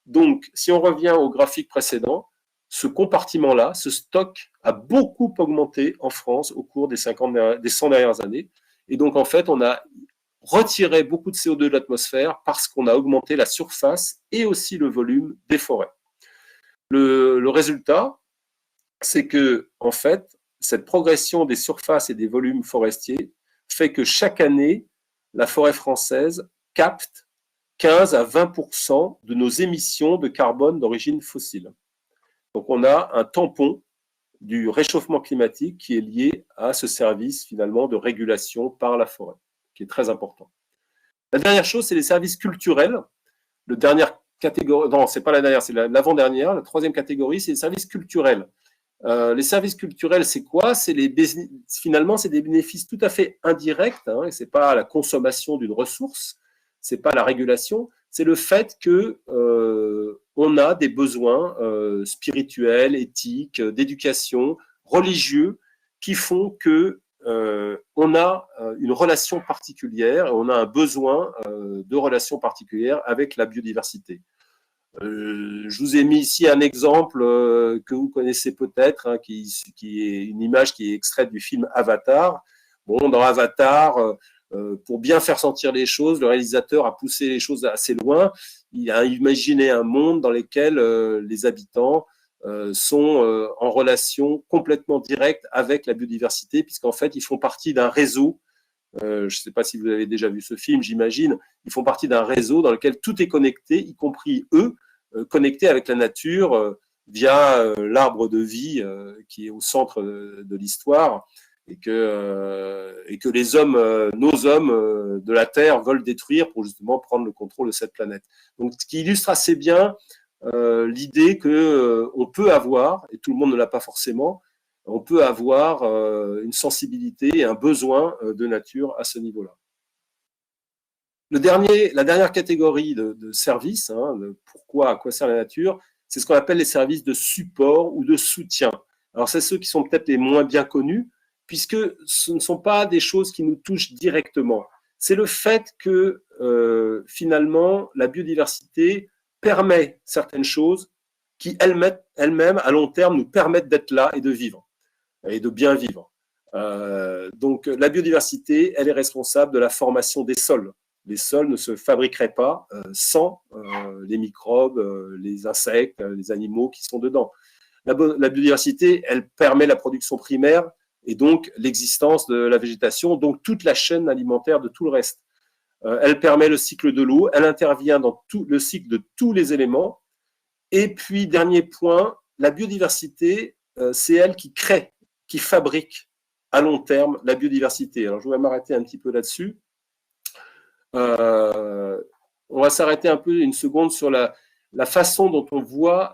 Donc, si on revient au graphique précédent, ce compartiment-là, ce stock a beaucoup augmenté en France au cours des 100 dernières années. Et donc, en fait, on a retiré beaucoup de CO2 de l'atmosphère parce qu'on a augmenté la surface et aussi le volume des forêts. Le résultat, c'est que, en fait, cette progression des surfaces et des volumes forestiers fait que chaque année, la forêt française capte 15 à 20% de nos émissions de carbone d'origine fossile. Donc, on a un tampon du réchauffement climatique qui est lié à ce service, finalement, de régulation par la forêt, qui est très important. La dernière chose, c'est les services culturels. La dernière catégorie, non, c'est pas la dernière, c'est l'avant-dernière. La troisième catégorie, c'est les services culturels. Les services culturels, c'est quoi? Finalement, c'est des bénéfices tout à fait indirects. Et c'est pas la consommation d'une ressource, c'est pas la régulation, c'est le fait que on a des besoins spirituels, éthiques, d'éducation, religieux, qui font que on a une relation particulière, on a un besoin de relation particulière avec la biodiversité. Je vous ai mis ici un exemple que vous connaissez peut-être, qui est une image qui est extraite du film Avatar. Bon, dans Avatar, pour bien faire sentir les choses, le réalisateur a poussé les choses assez loin. Il a imaginé un monde dans lequel les habitants sont en relation complètement directe avec la biodiversité, puisqu'en fait, ils font partie d'un réseau. Je ne sais pas si vous avez déjà vu ce film, j'imagine. Ils font partie d'un réseau dans lequel tout est connecté, y compris eux. connectés avec la nature via l'arbre de vie qui est au centre de l'histoire et que les hommes, nos hommes de la Terre veulent détruire pour justement prendre le contrôle de cette planète. Donc, ce qui illustre assez bien l'idée que on peut avoir, et tout le monde ne l'a pas forcément, on peut avoir une sensibilité et un besoin de nature à ce niveau-là. La dernière catégorie de services, pourquoi, à quoi sert la nature, c'est ce qu'on appelle les services de support ou de soutien. Alors, c'est ceux qui sont peut-être les moins bien connus, puisque ce ne sont pas des choses qui nous touchent directement. C'est le fait que, finalement, la biodiversité permet certaines choses qui, elles-mêmes, à long terme, nous permettent d'être là et de vivre, et de bien vivre. Donc, la biodiversité, elle est responsable de la formation des sols. Les sols ne se fabriqueraient pas sans les microbes, les insectes, les animaux qui sont dedans. La biodiversité, elle permet la production primaire et donc l'existence de la végétation, donc toute la chaîne alimentaire de tout le reste. Elle permet le cycle de l'eau, elle intervient dans tout le cycle de tous les éléments. Et puis, dernier point, la biodiversité, c'est elle qui crée, qui fabrique à long terme la biodiversité. Alors, je vais m'arrêter un petit peu là-dessus. On va s'arrêter un peu une seconde sur la façon dont on voit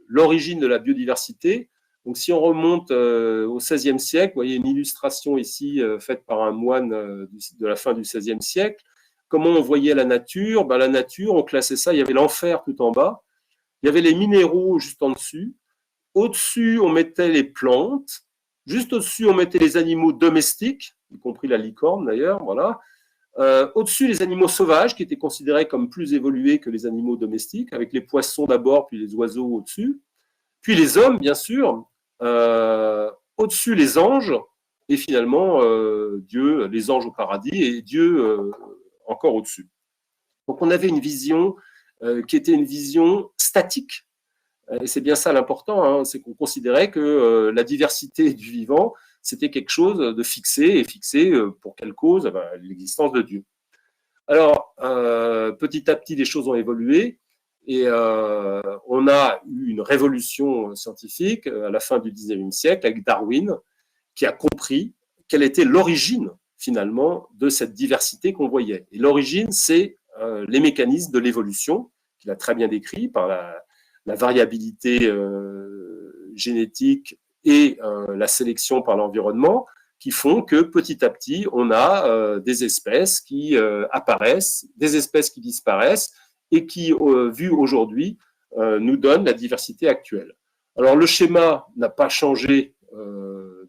l'origine de la biodiversité. Donc, si on remonte au XVIe siècle, vous voyez une illustration ici faite par un moine de la fin du XVIe siècle. Comment on voyait la nature? La nature, on classait ça, il y avait l'enfer tout en bas, il y avait les minéraux juste en dessus, au-dessus, on mettait les plantes, juste au-dessus, on mettait les animaux domestiques, y compris la licorne d'ailleurs, voilà. Au-dessus, les animaux sauvages, qui étaient considérés comme plus évolués que les animaux domestiques, avec les poissons d'abord, puis les oiseaux au-dessus. Puis les hommes, bien sûr. Au-dessus, les anges. Et finalement, Dieu, les anges au paradis, et Dieu encore au-dessus. Donc, on avait une vision qui était une vision statique. Et c'est bien ça l'important, c'est qu'on considérait que la diversité du vivant, c'était quelque chose de fixé, et fixé pour quelle cause? L'existence de Dieu. Alors, petit à petit, les choses ont évolué, et on a eu une révolution scientifique à la fin du XIXe siècle avec Darwin, qui a compris quelle était l'origine, finalement, de cette diversité qu'on voyait. Et l'origine, c'est les mécanismes de l'évolution, qu'il a très bien décrit par la variabilité génétique et la sélection par l'environnement, qui font que petit à petit, on a des espèces qui apparaissent, des espèces qui disparaissent, et qui, vu aujourd'hui, nous donnent la diversité actuelle. Alors, le schéma n'a pas changé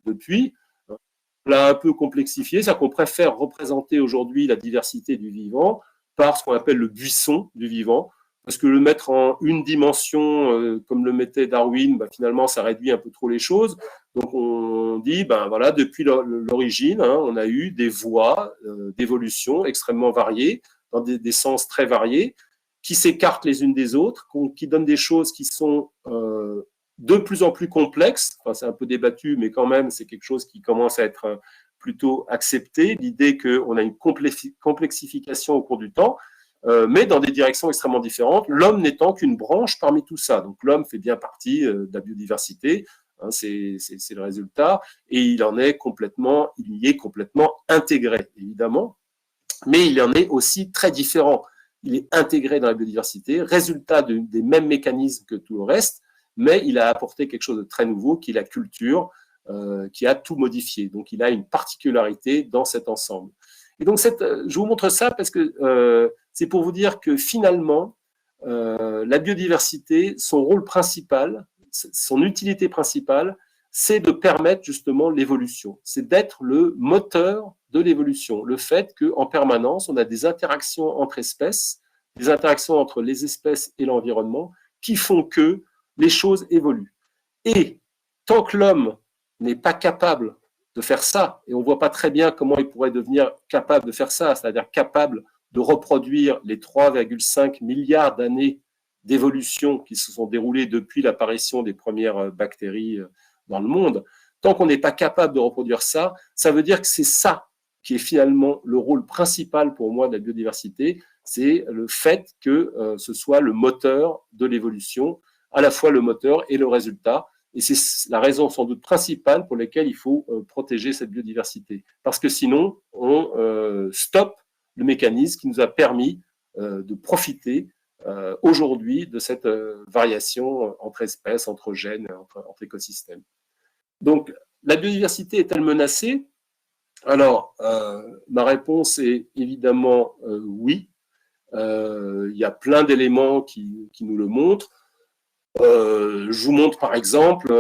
depuis. On l'a un peu complexifié, c'est-à-dire qu'on préfère représenter aujourd'hui la diversité du vivant par ce qu'on appelle le buisson du vivant, parce que le mettre en une dimension, comme le mettait Darwin, finalement, ça réduit un peu trop les choses. Donc, on dit, voilà, depuis l'origine, on a eu des voies d'évolution extrêmement variées, dans des sens très variés, qui s'écartent les unes des autres, qui donnent des choses qui sont de plus en plus complexes. Enfin, c'est un peu débattu, mais quand même, c'est quelque chose qui commence à être plutôt accepté. L'idée qu'on a une complexification au cours du temps, mais dans des directions extrêmement différentes, l'homme n'étant qu'une branche parmi tout ça. Donc l'homme fait bien partie de la biodiversité, c'est le résultat, et il y est complètement intégré, évidemment, mais il en est aussi très différent. Il est intégré dans la biodiversité, résultat des mêmes mécanismes que tout le reste, mais il a apporté quelque chose de très nouveau, qui est la culture, qui a tout modifié. Donc il a une particularité dans cet ensemble. Et donc, je vous montre ça parce que c'est pour vous dire que finalement, la biodiversité, son rôle principal, son utilité principale, c'est de permettre justement l'évolution. C'est d'être le moteur de l'évolution. Le fait qu'en permanence, on a des interactions entre espèces, des interactions entre les espèces et l'environnement qui font que les choses évoluent. Et tant que l'homme n'est pas capable de faire ça, et on ne voit pas très bien comment il pourrait devenir capable de faire ça, c'est-à-dire capable de reproduire les 3,5 milliards d'années d'évolution qui se sont déroulées depuis l'apparition des premières bactéries dans le monde, tant qu'on n'est pas capable de reproduire ça, ça veut dire que c'est ça qui est finalement le rôle principal pour moi de la biodiversité, c'est le fait que ce soit le moteur de l'évolution, à la fois le moteur et le résultat. Et c'est la raison sans doute principale pour laquelle il faut protéger cette biodiversité. Parce que sinon, on stoppe le mécanisme qui nous a permis de profiter aujourd'hui de cette variation entre espèces, entre gènes, entre écosystèmes. Donc, la biodiversité est-elle menacée? Alors, ma réponse est évidemment oui. Il y a plein d'éléments qui nous le montrent. Je vous montre par exemple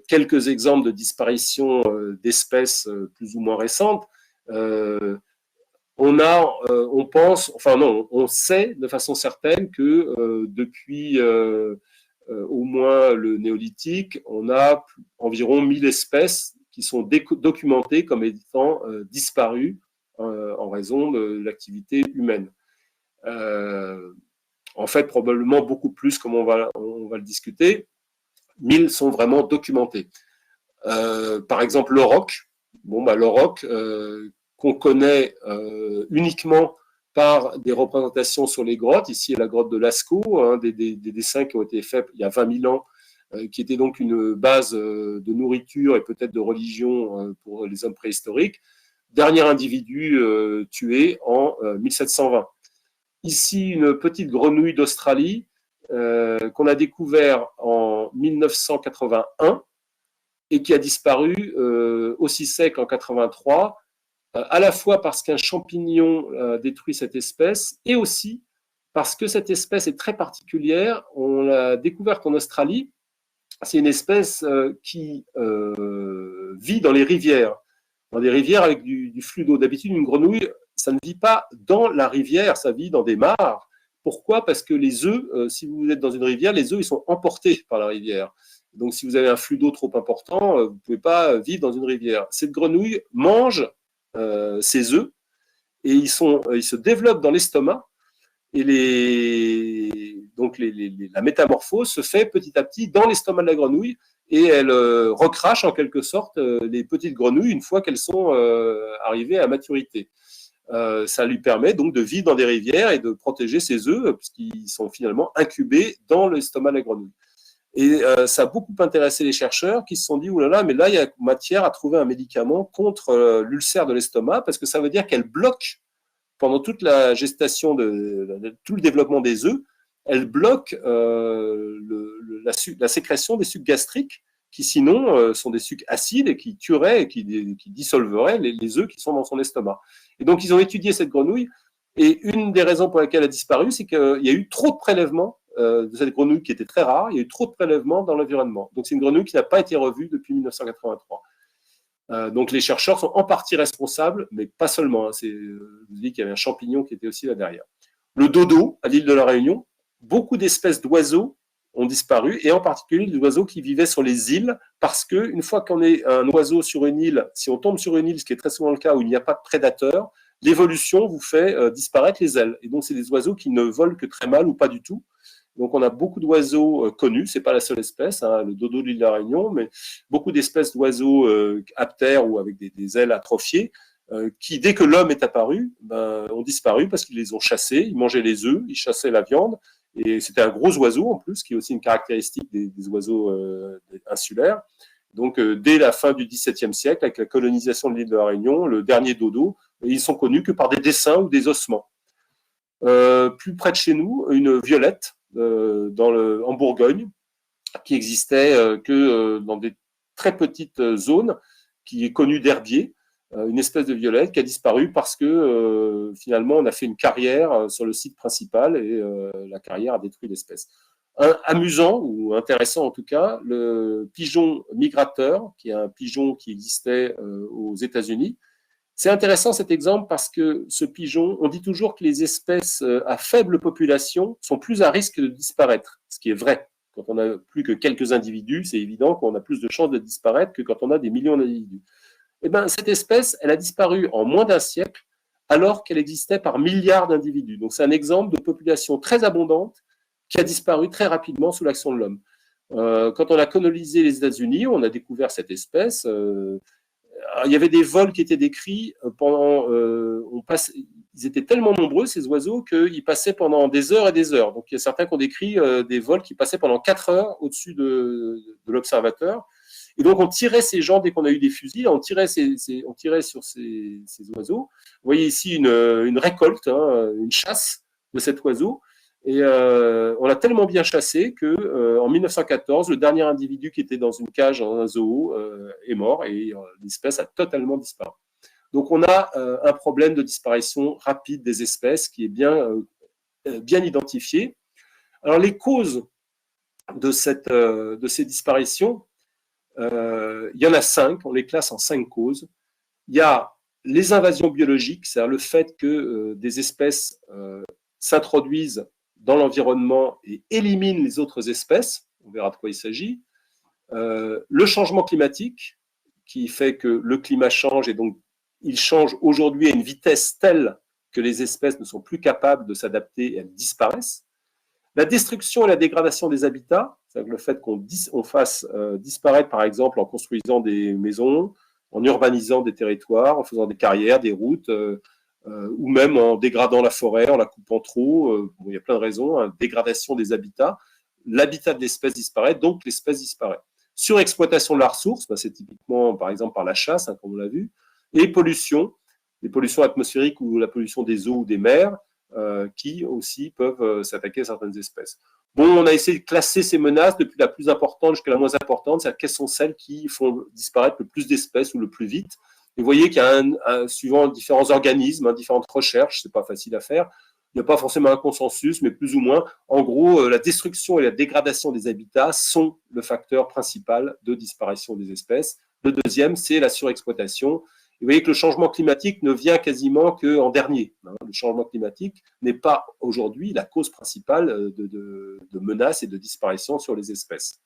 quelques exemples de disparition d'espèces plus ou moins récentes. On pense, enfin non, on sait de façon certaine que depuis au moins le néolithique, on a environ 1000 espèces qui sont documentées comme étant disparues en raison de l'activité humaine. En fait, probablement beaucoup plus, comme on va le discuter. 1000 sont vraiment documentés. Par exemple, l'auroch. Bon, l'auroch, qu'on connaît uniquement par des représentations sur les grottes. Ici, la grotte de Lascaux, des dessins qui ont été faits il y a 20 000 ans, qui était donc une base de nourriture et peut-être de religion pour les hommes préhistoriques. Dernier individu tué en 1720. Ici, une petite grenouille d'Australie qu'on a découvert en 1981 et qui a disparu aussi sec en 83, à la fois parce qu'un champignon détruit cette espèce et aussi parce que cette espèce est très particulière. On l'a découverte en Australie. C'est une espèce qui vit dans les rivières, avec du flux d'eau. D'habitude, une grenouille, ça ne vit pas dans la rivière, ça vit dans des mares. Pourquoi? Parce que les œufs, si vous êtes dans une rivière, les œufs ils sont emportés par la rivière. Donc, si vous avez un flux d'eau trop important, vous ne pouvez pas vivre dans une rivière. Cette grenouille mange ces œufs et ils se développent dans l'estomac. Et la métamorphose se fait petit à petit dans l'estomac de la grenouille et elle recrache en quelque sorte les petites grenouilles une fois qu'elles sont arrivées à maturité. Ça lui permet donc de vivre dans des rivières et de protéger ses œufs puisqu'ils sont finalement incubés dans l'estomac de la grenouille. Et ça a beaucoup intéressé les chercheurs qui se sont dit, oulala, mais là, il y a matière à trouver un médicament contre l'ulcère de l'estomac parce que ça veut dire qu'elle bloque pendant toute la gestation tout le développement des œufs, elle bloque la sécrétion des sucs gastriques qui sinon sont des sucs acides et qui tueraient et qui dissolveraient les œufs qui sont dans son estomac. Et donc, ils ont étudié cette grenouille et une des raisons pour lesquelles elle a disparu, c'est qu'il y a eu trop de prélèvements de cette grenouille qui était très rare, il y a eu trop de prélèvements dans l'environnement. Donc, c'est une grenouille qui n'a pas été revue depuis 1983. Donc, les chercheurs sont en partie responsables, mais pas seulement. Je vous dis qu'il y avait un champignon qui était aussi là derrière. Le dodo, à l'île de la Réunion, beaucoup d'espèces d'oiseaux ont disparu, et en particulier des oiseaux qui vivaient sur les îles, parce qu'une fois qu'on est un oiseau sur une île, si on tombe sur une île, ce qui est très souvent le cas où il n'y a pas de prédateurs, l'évolution vous fait disparaître les ailes. Et donc, c'est des oiseaux qui ne volent que très mal ou pas du tout. Donc, on a beaucoup d'oiseaux connus, c'est pas la seule espèce, le dodo de l'île de la Réunion, mais beaucoup d'espèces d'oiseaux aptères ou avec des ailes atrophiées, qui, dès que l'homme est apparu, ont disparu parce qu'ils les ont chassés, ils mangeaient les œufs, ils chassaient la viande, et c'était un gros oiseau en plus, qui est aussi une caractéristique des oiseaux insulaires. Donc, dès la fin du XVIIe siècle, avec la colonisation de l'île de la Réunion, le dernier dodo, ils sont connus que par des dessins ou des ossements. Plus près de chez nous, une violette, en Bourgogne, qui existait que dans des très petites zones, qui est connue d'herbiers, une espèce de violette qui a disparu parce que finalement on a fait une carrière sur le site principal et la carrière a détruit l'espèce. Amusant ou intéressant en tout cas, le pigeon migrateur, qui est un pigeon qui existait aux États-Unis. C'est intéressant cet exemple parce que ce pigeon, on dit toujours que les espèces à faible population sont plus à risque de disparaître, ce qui est vrai. Quand on n'a plus que quelques individus, c'est évident qu'on a plus de chances de disparaître que quand on a des millions d'individus. Eh bien, cette espèce, elle a disparu en moins d'un siècle alors qu'elle existait par milliards d'individus. Donc, c'est un exemple de population très abondante qui a disparu très rapidement sous l'action de l'homme. Quand on a colonisé les États-Unis, on a découvert cette espèce. Il y avait des vols qui étaient décrits pendant. ils étaient tellement nombreux, ces oiseaux, qu'ils passaient pendant des heures et des heures. Donc, il y a certains qui ont décrit des vols qui passaient pendant 4 heures au-dessus de l'observateur. Et donc, on tirait ces gens dès qu'on a eu des fusils, on tirait sur ces oiseaux. Vous voyez ici une récolte, hein, une chasse de cet oiseau. Et on l'a tellement bien chassé que en 1914, le dernier individu qui était dans une cage dans un zoo est mort et l'espèce a totalement disparu. Donc, on a un problème de disparition rapide des espèces qui est bien identifié. Alors, les causes de ces disparitions, il y en a 5, on les classe en 5 causes. Il y a les invasions biologiques, c'est-à-dire le fait que des espèces s'introduisent dans l'environnement et éliminent les autres espèces, on verra de quoi il s'agit. Le changement climatique, qui fait que le climat change et donc il change aujourd'hui à une vitesse telle que les espèces ne sont plus capables de s'adapter et elles disparaissent. La destruction et la dégradation des habitats, c'est-à-dire le fait qu'on fasse disparaître, par exemple, en construisant des maisons, en urbanisant des territoires, en faisant des carrières, des routes, ou même en dégradant la forêt, en la coupant trop. Bon, il y a plein de raisons. Hein, dégradation des habitats. L'habitat de l'espèce disparaît, donc l'espèce disparaît. Surexploitation de la ressource, c'est typiquement, par exemple, par la chasse, hein, comme on l'a vu. Et pollution, les pollutions atmosphériques ou la pollution des eaux ou des mers, qui aussi peuvent s'attaquer à certaines espèces. Bon, on a essayé de classer ces menaces depuis la plus importante jusqu'à la moins importante, c'est-à-dire quelles sont celles qui font disparaître le plus d'espèces ou le plus vite. Et vous voyez qu'il y a suivant différents organismes, hein, différentes recherches, c'est pas facile à faire. Il n'y a pas forcément un consensus, mais plus ou moins. En gros, la destruction et la dégradation des habitats sont le facteur principal de disparition des espèces. Le deuxième, c'est la surexploitation. Vous voyez que le changement climatique ne vient quasiment qu'en dernier. Le changement climatique n'est pas aujourd'hui la cause principale de menaces et de disparition sur les espèces.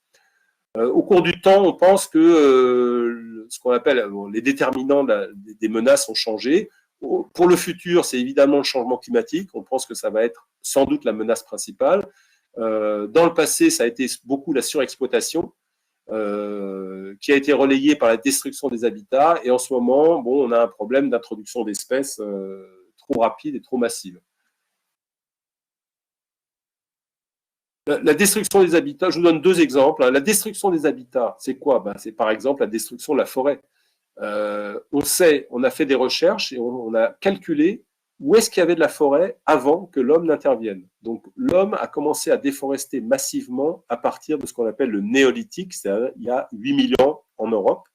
Au cours du temps, on pense que ce qu'on appelle les déterminants des menaces ont changé. Pour le futur, c'est évidemment le changement climatique. On pense que ça va être sans doute la menace principale. Dans le passé, ça a été beaucoup la surexploitation. Qui a été relayé par la destruction des habitats. Et en ce moment, bon, on a un problème d'introduction d'espèces trop rapide et trop massive. La destruction des habitats, je vous donne 2 exemples. La destruction des habitats, c'est quoi? C'est par exemple la destruction de la forêt. On a fait des recherches et on a calculé où est-ce qu'il y avait de la forêt avant que l'homme n'intervienne. Donc, l'homme a commencé à déforester massivement à partir de ce qu'on appelle le néolithique, c'est-à-dire il y a 8000 ans en Europe.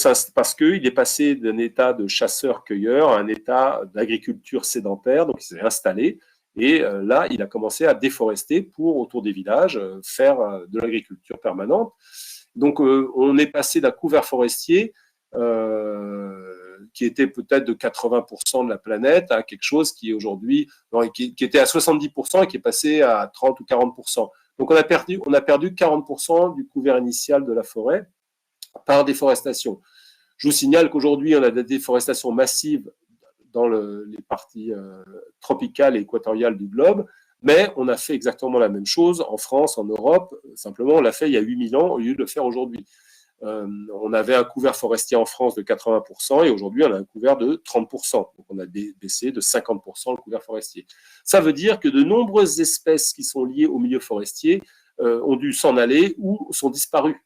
Parce qu'il est passé d'un état de chasseur-cueilleur à un état d'agriculture sédentaire, donc il s'est installé. Et là, il a commencé à déforester pour, autour des villages, faire de l'agriculture permanente. Donc, on est passé d'un couvert forestier qui était peut-être de 80% de la planète à quelque chose qui est aujourd'hui, qui était à 70% et qui est passé à 30 ou 40%. Donc, on a perdu 40% du couvert initial de la forêt par déforestation. Je vous signale qu'aujourd'hui, on a des déforestations massives dans les parties tropicales et équatoriales du globe, mais on a fait exactement la même chose en France, en Europe. Simplement, on l'a fait il y a 8000 ans au lieu de le faire aujourd'hui. On avait un couvert forestier en France de 80% et aujourd'hui, on a un couvert de 30%. Donc, on a baissé de 50% le couvert forestier. Ça veut dire que de nombreuses espèces qui sont liées au milieu forestier ont dû s'en aller ou sont disparues.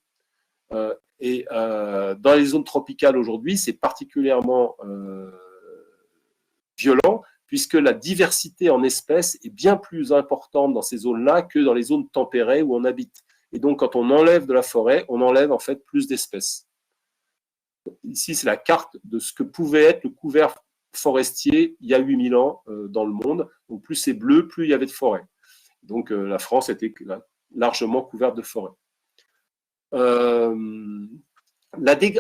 Dans les zones tropicales aujourd'hui, c'est particulièrement violent puisque la diversité en espèces est bien plus importante dans ces zones-là que dans les zones tempérées où on habite. Et donc, quand on enlève de la forêt, on enlève en fait plus d'espèces. Ici, c'est la carte de ce que pouvait être le couvert forestier il y a 8000 ans dans le monde. Donc, plus c'est bleu, plus il y avait de forêt. Donc, la France était largement couverte de forêt.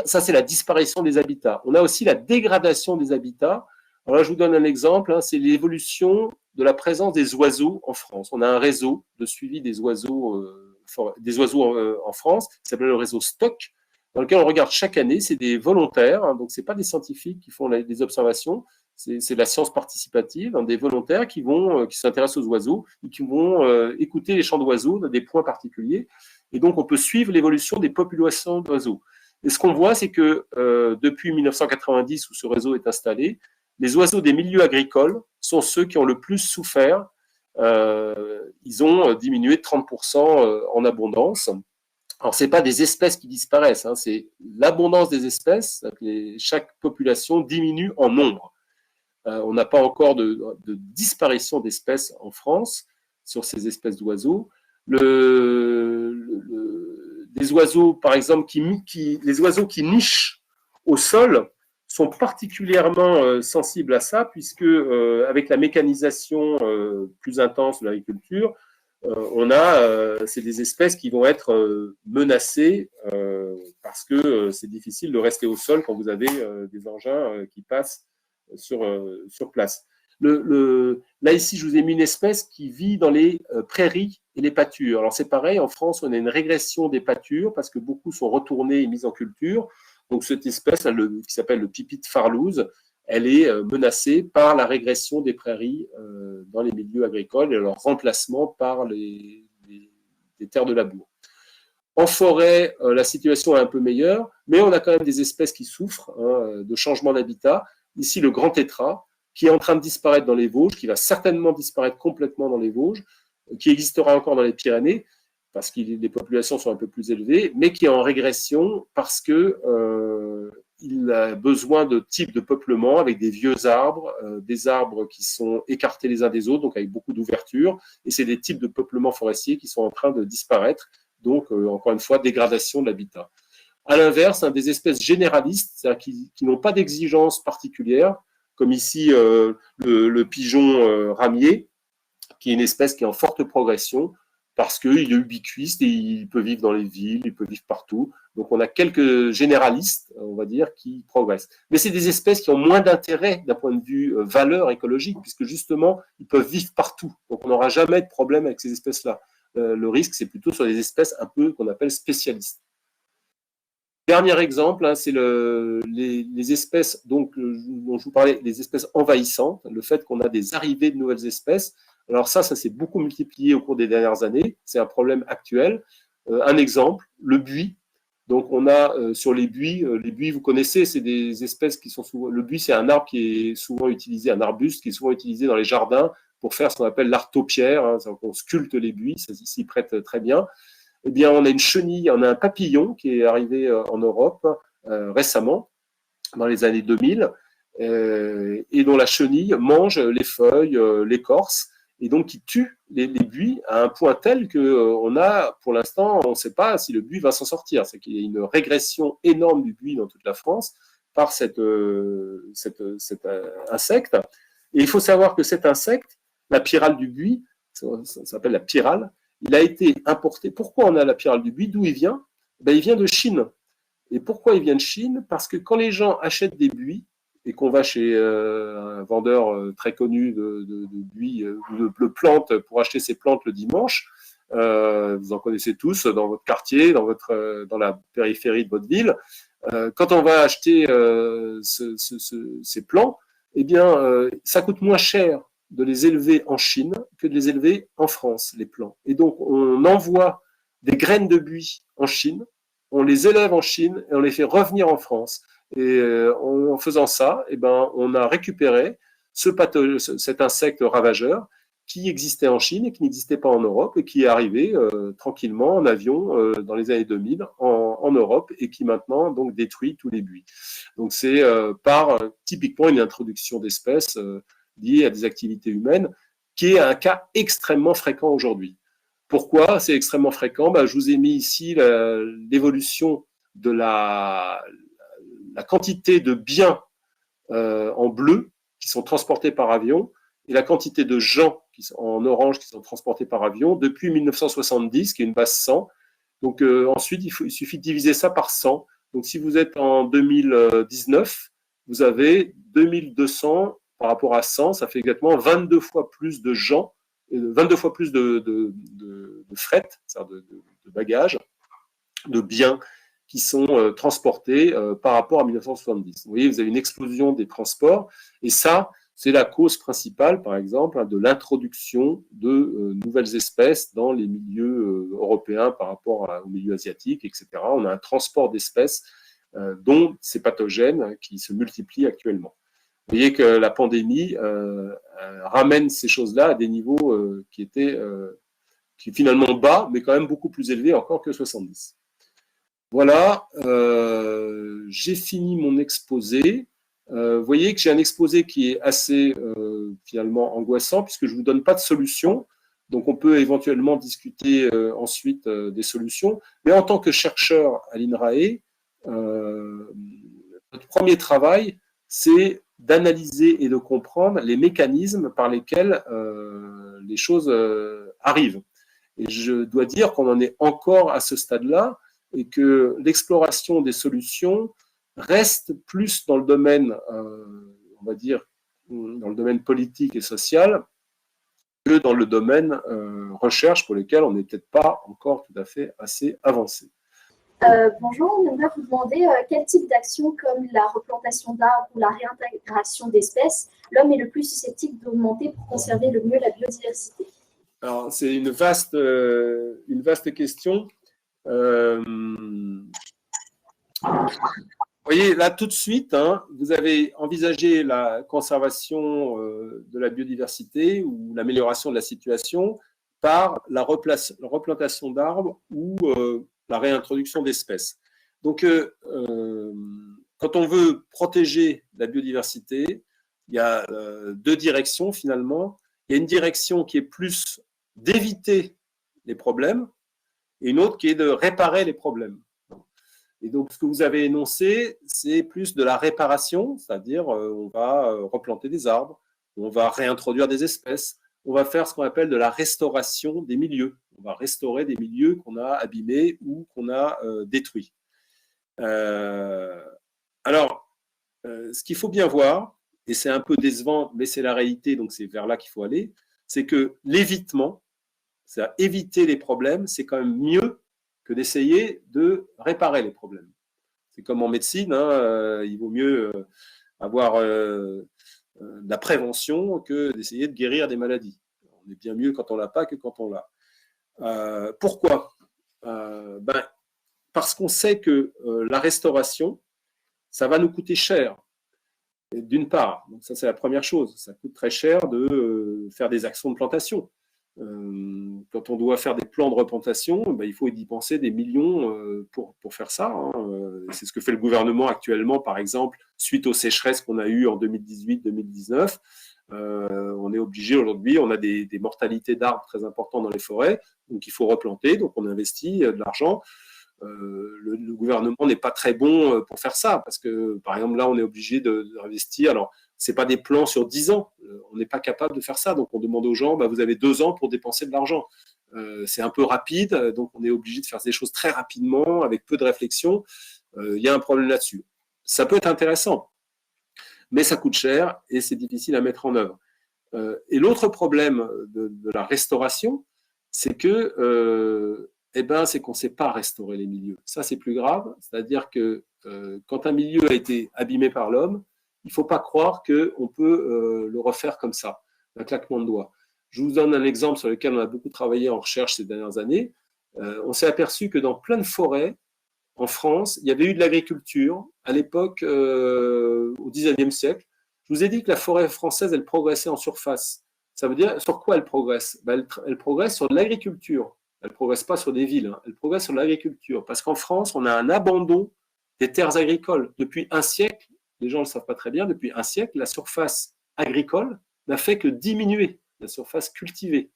Ça, c'est la disparition des habitats. On a aussi la dégradation des habitats. Alors là, je vous donne un exemple, hein, c'est l'évolution de la présence des oiseaux en France. On a un réseau de suivi des oiseaux en France, qui s'appelle le réseau STOC, dans lequel on regarde chaque année, c'est des volontaires, hein, donc ce n'est pas des scientifiques qui font des observations, c'est de la science participative, hein, des volontaires qui s'intéressent aux oiseaux et qui vont écouter les chants d'oiseaux dans des points particuliers. Et donc, on peut suivre l'évolution des populations d'oiseaux. Et ce qu'on voit, c'est que depuis 1990, où ce réseau est installé, les oiseaux des milieux agricoles sont ceux qui ont le plus souffert. Ils ont diminué de 30% en abondance. Alors, ce n'est pas des espèces qui disparaissent, hein, c'est l'abondance des espèces. Chaque population diminue en nombre. On n'a pas encore de disparition d'espèces en France sur ces espèces d'oiseaux. Les oiseaux, par exemple, les oiseaux qui nichent au sol sont particulièrement sensibles à ça, puisque avec la mécanisation plus intense de l'agriculture, c'est des espèces qui vont être menacées parce que c'est difficile de rester au sol quand vous avez des engins qui passent sur place. Là, ici, je vous ai mis une espèce qui vit dans les prairies et les pâtures. Alors, c'est pareil, en France, on a une régression des pâtures parce que beaucoup sont retournés et mis en culture. Donc, cette espèce, qui s'appelle le pipit farlouse, elle est menacée par la régression des prairies dans les milieux agricoles et leur remplacement par les terres de labour. En forêt, la situation est un peu meilleure, mais on a quand même des espèces qui souffrent de changement d'habitat. Ici, le grand tétras, qui est en train de disparaître dans les Vosges, qui va certainement disparaître complètement dans les Vosges, qui existera encore dans les Pyrénées, parce que les populations sont un peu plus élevées, mais qui est en régression parce que il a besoin de types de peuplement avec des vieux arbres, des arbres qui sont écartés les uns des autres, donc avec beaucoup d'ouverture, et c'est des types de peuplements forestiers qui sont en train de disparaître, donc encore une fois, dégradation de l'habitat. À l'inverse, des espèces généralistes, c'est-à-dire qui n'ont pas d'exigence particulière, comme ici le pigeon ramier, qui est une espèce qui est en forte progression, parce qu'il est ubiquiste et il peut vivre dans les villes, il peut vivre partout. Donc on a quelques généralistes, on va dire, qui progressent. Mais c'est des espèces qui ont moins d'intérêt d'un point de vue valeur écologique, puisque justement, ils peuvent vivre partout. Donc on n'aura jamais de problème avec ces espèces-là. Le risque, c'est plutôt sur des espèces un peu qu'on appelle spécialistes. Dernier exemple, c'est les espèces dont je vous parlais, les espèces envahissantes, le fait qu'on a des arrivées de nouvelles espèces. Alors ça s'est beaucoup multiplié au cours des dernières années, c'est un problème actuel. Un exemple, le buis. Donc on a sur les buis, vous connaissez, c'est des espèces qui sont souvent… Le buis, c'est un arbre qui est souvent utilisé, un arbuste qui est souvent utilisé dans les jardins pour faire ce qu'on appelle l'art taupierre, hein, on sculpte les buis, ça s'y prête très bien. Eh bien, on a une chenille, on a un papillon qui est arrivé en Europe récemment, dans les années 2000, et dont la chenille mange les feuilles, l'écorce, et donc qui tue les buis à un point tel qu'on a, pour l'instant, on ne sait pas si le buis va s'en sortir. C'est qu'il y a une régression énorme du buis dans toute la France par cet insecte. Et il faut savoir que cet insecte, la pyrale du buis, ça s'appelle la pyrale, il a été importé. Pourquoi on a la pyrale du buis? D'où il vient? Il vient de Chine. Et pourquoi il vient de Chine? Parce que quand les gens achètent des buis et qu'on va chez un vendeur très connu de buis ou de plantes pour acheter ces plantes le dimanche, vous en connaissez tous dans votre quartier, dans la périphérie de votre ville. Quand on va acheter ces plants, eh bien, ça coûte moins cher de les élever en Chine que de les élever en France, les plants. Et donc, on envoie des graines de buis en Chine, on les élève en Chine et on les fait revenir en France. Et en faisant ça, eh ben, on a récupéré cet insecte ravageur qui existait en Chine et qui n'existait pas en Europe et qui est arrivé tranquillement en avion dans les années 2000 en Europe et qui maintenant donc détruit tous les buis. Donc c'est typiquement une introduction d'espèces liées à des activités humaines, qui est un cas extrêmement fréquent aujourd'hui. Pourquoi c'est extrêmement fréquent? Je vous ai mis ici l'évolution de la quantité de biens en bleu qui sont transportés par avion et la quantité de gens en orange qui sont transportés par avion depuis 1970, qui est une base 100. Donc ensuite, il suffit de diviser ça par 100. Donc si vous êtes en 2019, vous avez 2200 par rapport à 100, ça fait exactement 22 fois plus de gens, 22 fois plus de fret, c'est-à-dire de bagages, de biens qui sont transportés par rapport à 1970. Vous voyez, vous avez une explosion des transports, et ça, c'est la cause principale, par exemple, de l'introduction de nouvelles espèces dans les milieux européens par rapport aux milieux asiatiques, etc. On a un transport d'espèces dont ces pathogènes qui se multiplient actuellement. Vous voyez que la pandémie ramène ces choses-là à des niveaux qui finalement bas, mais quand même beaucoup plus élevés encore que 70. Voilà, j'ai fini mon exposé. Vous voyez que j'ai un exposé qui est assez finalement angoissant puisque je ne vous donne pas de solution. Donc on peut éventuellement discuter ensuite des solutions. Mais en tant que chercheur à l'INRAE, notre premier travail, c'est d'analyser et de comprendre les mécanismes par lesquels les choses arrivent. Et je dois dire qu'on en est encore à ce stade-là et que l'exploration des solutions reste plus dans le domaine, on va dire, dans le domaine politique et social que dans le domaine recherche pour lequel on n'est peut-être pas encore tout à fait assez avancé. Bonjour, on aimerait vous demander quel type d'action comme la replantation d'arbres ou la réintégration d'espèces l'homme est le plus susceptible d'augmenter pour conserver le mieux la biodiversité. Alors, c'est une vaste question. Vous voyez, là, tout de suite, vous avez envisagé la conservation de la biodiversité ou l'amélioration de la situation par la replantation d'arbres ou la réintroduction d'espèces. Donc, quand on veut protéger la biodiversité, il y a deux directions finalement. Il y a une direction qui est plus d'éviter les problèmes et une autre qui est de réparer les problèmes. Et donc, ce que vous avez énoncé, c'est plus de la réparation, c'est-à-dire on va replanter des arbres, on va réintroduire des espèces, on va faire ce qu'on appelle de la restauration des milieux. On va restaurer des milieux qu'on a abîmés ou qu'on a détruits. Alors, ce qu'il faut bien voir, et c'est un peu décevant, mais c'est la réalité, donc c'est vers là qu'il faut aller, c'est que l'évitement, c'est-à-dire éviter les problèmes, c'est quand même mieux que d'essayer de réparer les problèmes. C'est comme en médecine, il vaut mieux avoir de la prévention que d'essayer de guérir des maladies. On est bien mieux quand on ne l'a pas que quand on l'a. Pourquoi ? Parce qu'on sait que la restauration, ça va nous coûter cher. D'une part, donc ça c'est la première chose, ça coûte très cher de faire des actions de plantation. Quand on doit faire des plans de replantation, il faut y penser des millions pour faire ça. C'est ce que fait le gouvernement actuellement, par exemple, suite aux sécheresses qu'on a eues en 2018-2019. On est obligé aujourd'hui, on a des mortalités d'arbres très importantes dans les forêts, donc il faut replanter, donc on investit de l'argent. Le gouvernement n'est pas très bon pour faire ça, parce que, par exemple, là, on est obligé d'investir. Alors, ce n'est pas des plans sur 10 ans. On n'est pas capable de faire ça. Donc, on demande aux gens, vous avez 2 ans pour dépenser de l'argent. C'est un peu rapide, donc on est obligé de faire des choses très rapidement, avec peu de réflexion. Il y a un problème là-dessus. Ça peut être intéressant, mais ça coûte cher et c'est difficile à mettre en œuvre. Et l'autre problème de la restauration, c'est que c'est qu'on ne sait pas restaurer les milieux. Ça, c'est plus grave. C'est-à-dire que quand un milieu a été abîmé par l'homme, il ne faut pas croire qu'on peut le refaire comme ça, d'un claquement de doigts. Je vous donne un exemple sur lequel on a beaucoup travaillé en recherche ces dernières années. On s'est aperçu que dans plein de forêts, en France, il y avait eu de l'agriculture à l'époque, au XIXe siècle. Je vous ai dit que la forêt française, elle progressait en surface. Ça veut dire, sur quoi elle progresse ? Elle progresse sur de l'agriculture. Elle ne progresse pas sur des villes, elle progresse sur l'agriculture. Parce qu'en France, on a un abandon des terres agricoles. Depuis un siècle, les gens ne le savent pas très bien, depuis un siècle, la surface agricole n'a fait que diminuer, la surface cultivée.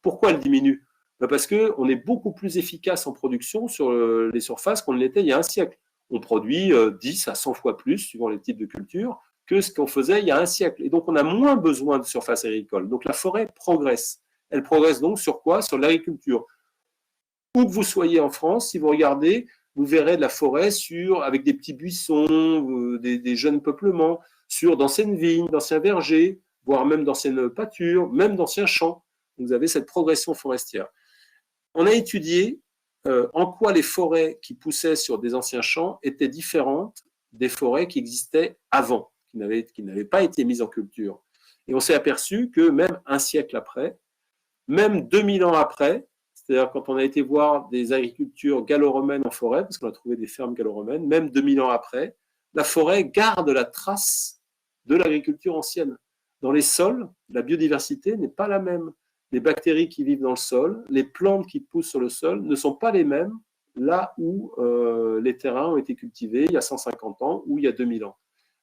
Pourquoi elle diminue ? Parce qu'on est beaucoup plus efficace en production sur les surfaces qu'on ne l'était il y a un siècle. On produit 10 à 100 fois plus, suivant les types de culture, que ce qu'on faisait il y a un siècle. Et donc, on a moins besoin de surface agricole. Donc, la forêt progresse. Elle progresse donc sur quoi ? Sur l'agriculture. Où que vous soyez en France, si vous regardez, vous verrez de la forêt avec des petits buissons, des jeunes peuplements, sur d'anciennes vignes, d'anciens vergers, voire même d'anciennes pâtures, même d'anciens champs. Vous avez cette progression forestière. On a étudié en quoi les forêts qui poussaient sur des anciens champs étaient différentes des forêts qui existaient avant, qui n'avaient pas été mises en culture. Et on s'est aperçu que même un siècle après, même 2000 ans après, c'est-à-dire quand on a été voir des agricultures gallo-romaines en forêt, parce qu'on a trouvé des fermes gallo-romaines, même 2000 ans après, la forêt garde la trace de l'agriculture ancienne. Dans les sols, la biodiversité n'est pas la même. Les bactéries qui vivent dans le sol, les plantes qui poussent sur le sol ne sont pas les mêmes là où les terrains ont été cultivés il y a 150 ans ou il y a 2000 ans.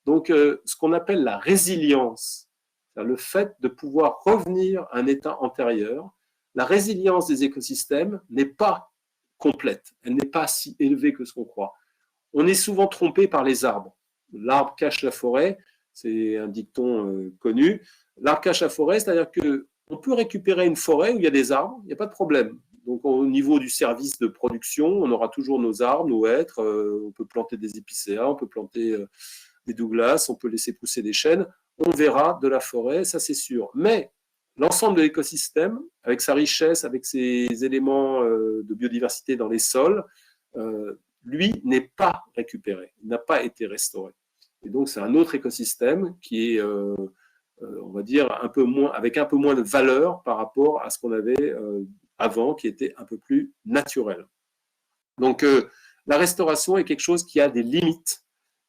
Donc, ce qu'on appelle la résilience, le fait de pouvoir revenir à un état antérieur, la résilience des écosystèmes n'est pas complète, elle n'est pas si élevée que ce qu'on croit. On est souvent trompé par les arbres. L'arbre cache la forêt, c'est un dicton connu. L'arbre cache la forêt, c'est-à-dire qu'on peut récupérer une forêt où il y a des arbres, il n'y a pas de problème. Donc, au niveau du service de production, on aura toujours nos arbres, nos hêtres, on peut planter des épicéas, on peut planter des douglas, on peut laisser pousser des chênes, on verra de la forêt, ça c'est sûr. Mais l'ensemble de l'écosystème, avec sa richesse, avec ses éléments de biodiversité dans les sols, lui n'est pas récupéré, n'a pas été restauré. Et donc c'est un autre écosystème qui est, on va dire, avec un peu moins de valeur par rapport à ce qu'on avait avant, qui était un peu plus naturel. Donc la restauration est quelque chose qui a des limites.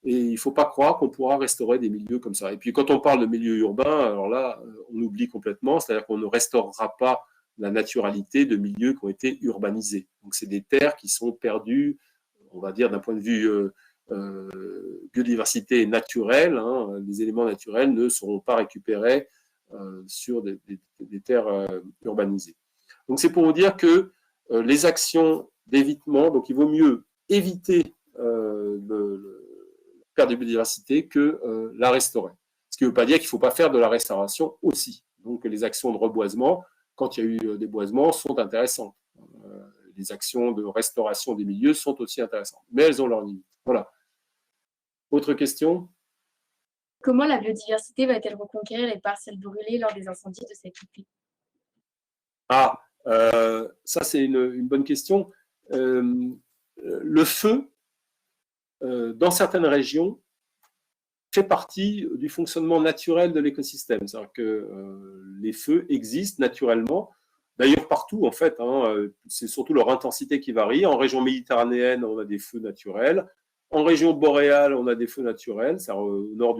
Et il ne faut pas croire qu'on pourra restaurer des milieux comme ça. Et puis quand on parle de milieux urbains, alors là, on oublie complètement, c'est-à-dire qu'on ne restaurera pas la naturalité de milieux qui ont été urbanisés. Donc c'est des terres qui sont perdues, on va dire d'un point de vue biodiversité naturelle, hein, les éléments naturels ne seront pas récupérés sur des terres urbanisées. Donc c'est pour vous dire que les actions d'évitement, donc il vaut mieux éviter perte de biodiversité que la restaurer. Ce qui ne veut pas dire qu'il ne faut pas faire de la restauration aussi. Donc les actions de reboisement, quand il y a eu des boisements, sont intéressantes. Les actions de restauration des milieux sont aussi intéressantes, mais elles ont leurs limites. Voilà. Autre question? Comment la biodiversité va-t-elle reconquérir les parcelles brûlées lors des incendies de cet été? Ah, ça c'est une bonne question. Le feu, dans certaines régions, fait partie du fonctionnement naturel de l'écosystème. C'est-à-dire que les feux existent naturellement, d'ailleurs partout en fait, hein, c'est surtout leur intensité qui varie. En région méditerranéenne, on a des feux naturels. En région boréale, on a des feux naturels, c'est-à-dire au nord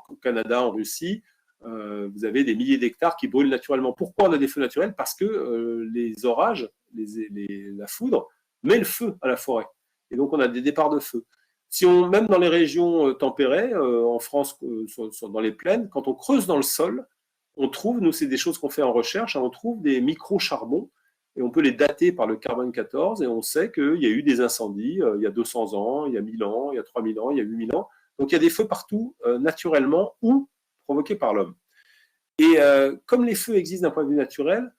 au Canada, en Russie, vous avez des milliers d'hectares qui brûlent naturellement. Pourquoi on a des feux naturels? Parce que les orages, la foudre, met le feu à la forêt. Et donc on a des départs de feu. Même dans les régions tempérées, en France, dans les plaines, quand on creuse dans le sol, on trouve, nous c'est des choses qu'on fait en recherche, on trouve des micro-charbons et on peut les dater par le carbone 14 et on sait qu'il y a eu des incendies il y a 200 ans, il y a 1000 ans, il y a 3000 ans, il y a 8000 ans. Donc il y a des feux partout, naturellement ou provoqués par l'homme. Et comme les feux existent d'un point de vue naturel,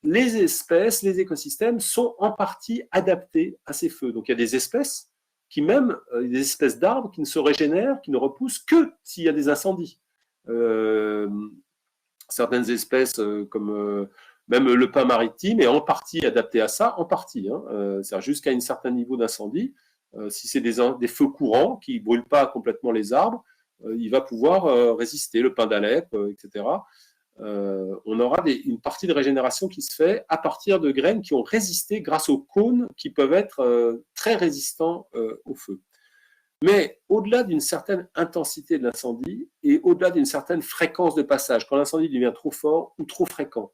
les espèces, les écosystèmes sont en partie adaptés à ces feux. Donc il y a des espèces des espèces d'arbres qui ne se régénèrent, qui ne repoussent que s'il y a des incendies. Certaines espèces comme même le pin maritime est en partie adapté à ça, en partie. C'est-à-dire jusqu'à un certain niveau d'incendie. Si c'est des feux courants qui ne brûlent pas complètement les arbres, il va pouvoir résister, le pin d'Alep, etc. On aura une partie de régénération qui se fait à partir de graines qui ont résisté grâce aux cônes qui peuvent être très résistants au feu. Mais au-delà d'une certaine intensité de l'incendie et au-delà d'une certaine fréquence de passage, quand l'incendie devient trop fort ou trop fréquent,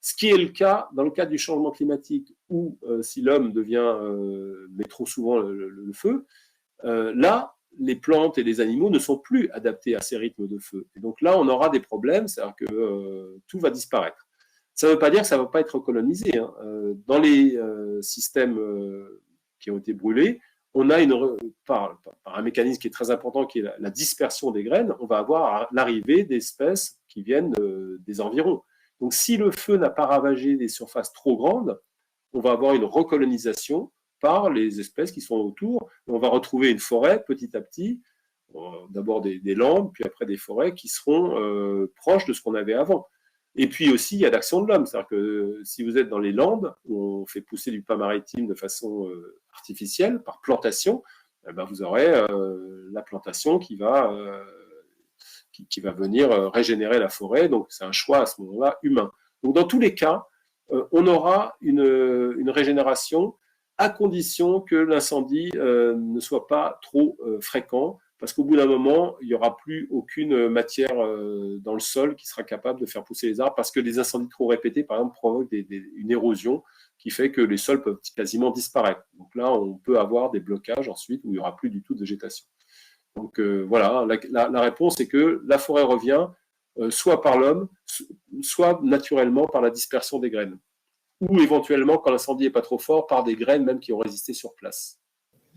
ce qui est le cas dans le cadre du changement climatique ou si l'homme met trop souvent le feu, là, les plantes et les animaux ne sont plus adaptés à ces rythmes de feu. Et donc là, on aura des problèmes, c'est-à-dire que tout va disparaître. Ça ne veut pas dire que ça ne va pas être colonisé. Dans les systèmes qui ont été brûlés, on a par un mécanisme qui est très important, qui est la dispersion des graines, on va avoir l'arrivée d'espèces qui viennent des environs. Donc si le feu n'a pas ravagé des surfaces trop grandes, on va avoir une recolonisation par les espèces qui sont autour. On va retrouver une forêt petit à petit, d'abord des landes, puis après des forêts qui seront proches de ce qu'on avait avant. Et puis aussi, il y a l'action de l'homme. C'est-à-dire que si vous êtes dans les landes, où on fait pousser du pin maritime de façon artificielle, par plantation, eh ben vous aurez la plantation qui va venir régénérer la forêt. Donc c'est un choix à ce moment-là humain. Donc dans tous les cas, on aura une régénération à condition que l'incendie ne soit pas trop fréquent, parce qu'au bout d'un moment, il n'y aura plus aucune matière dans le sol qui sera capable de faire pousser les arbres, parce que les incendies trop répétés, par exemple, provoquent une érosion qui fait que les sols peuvent quasiment disparaître. Donc là, on peut avoir des blocages ensuite où il n'y aura plus du tout de végétation. Donc voilà, la réponse est que la forêt revient soit par l'homme, soit naturellement par la dispersion des graines. Ou éventuellement, quand l'incendie n'est pas trop fort, par des graines même qui ont résisté sur place.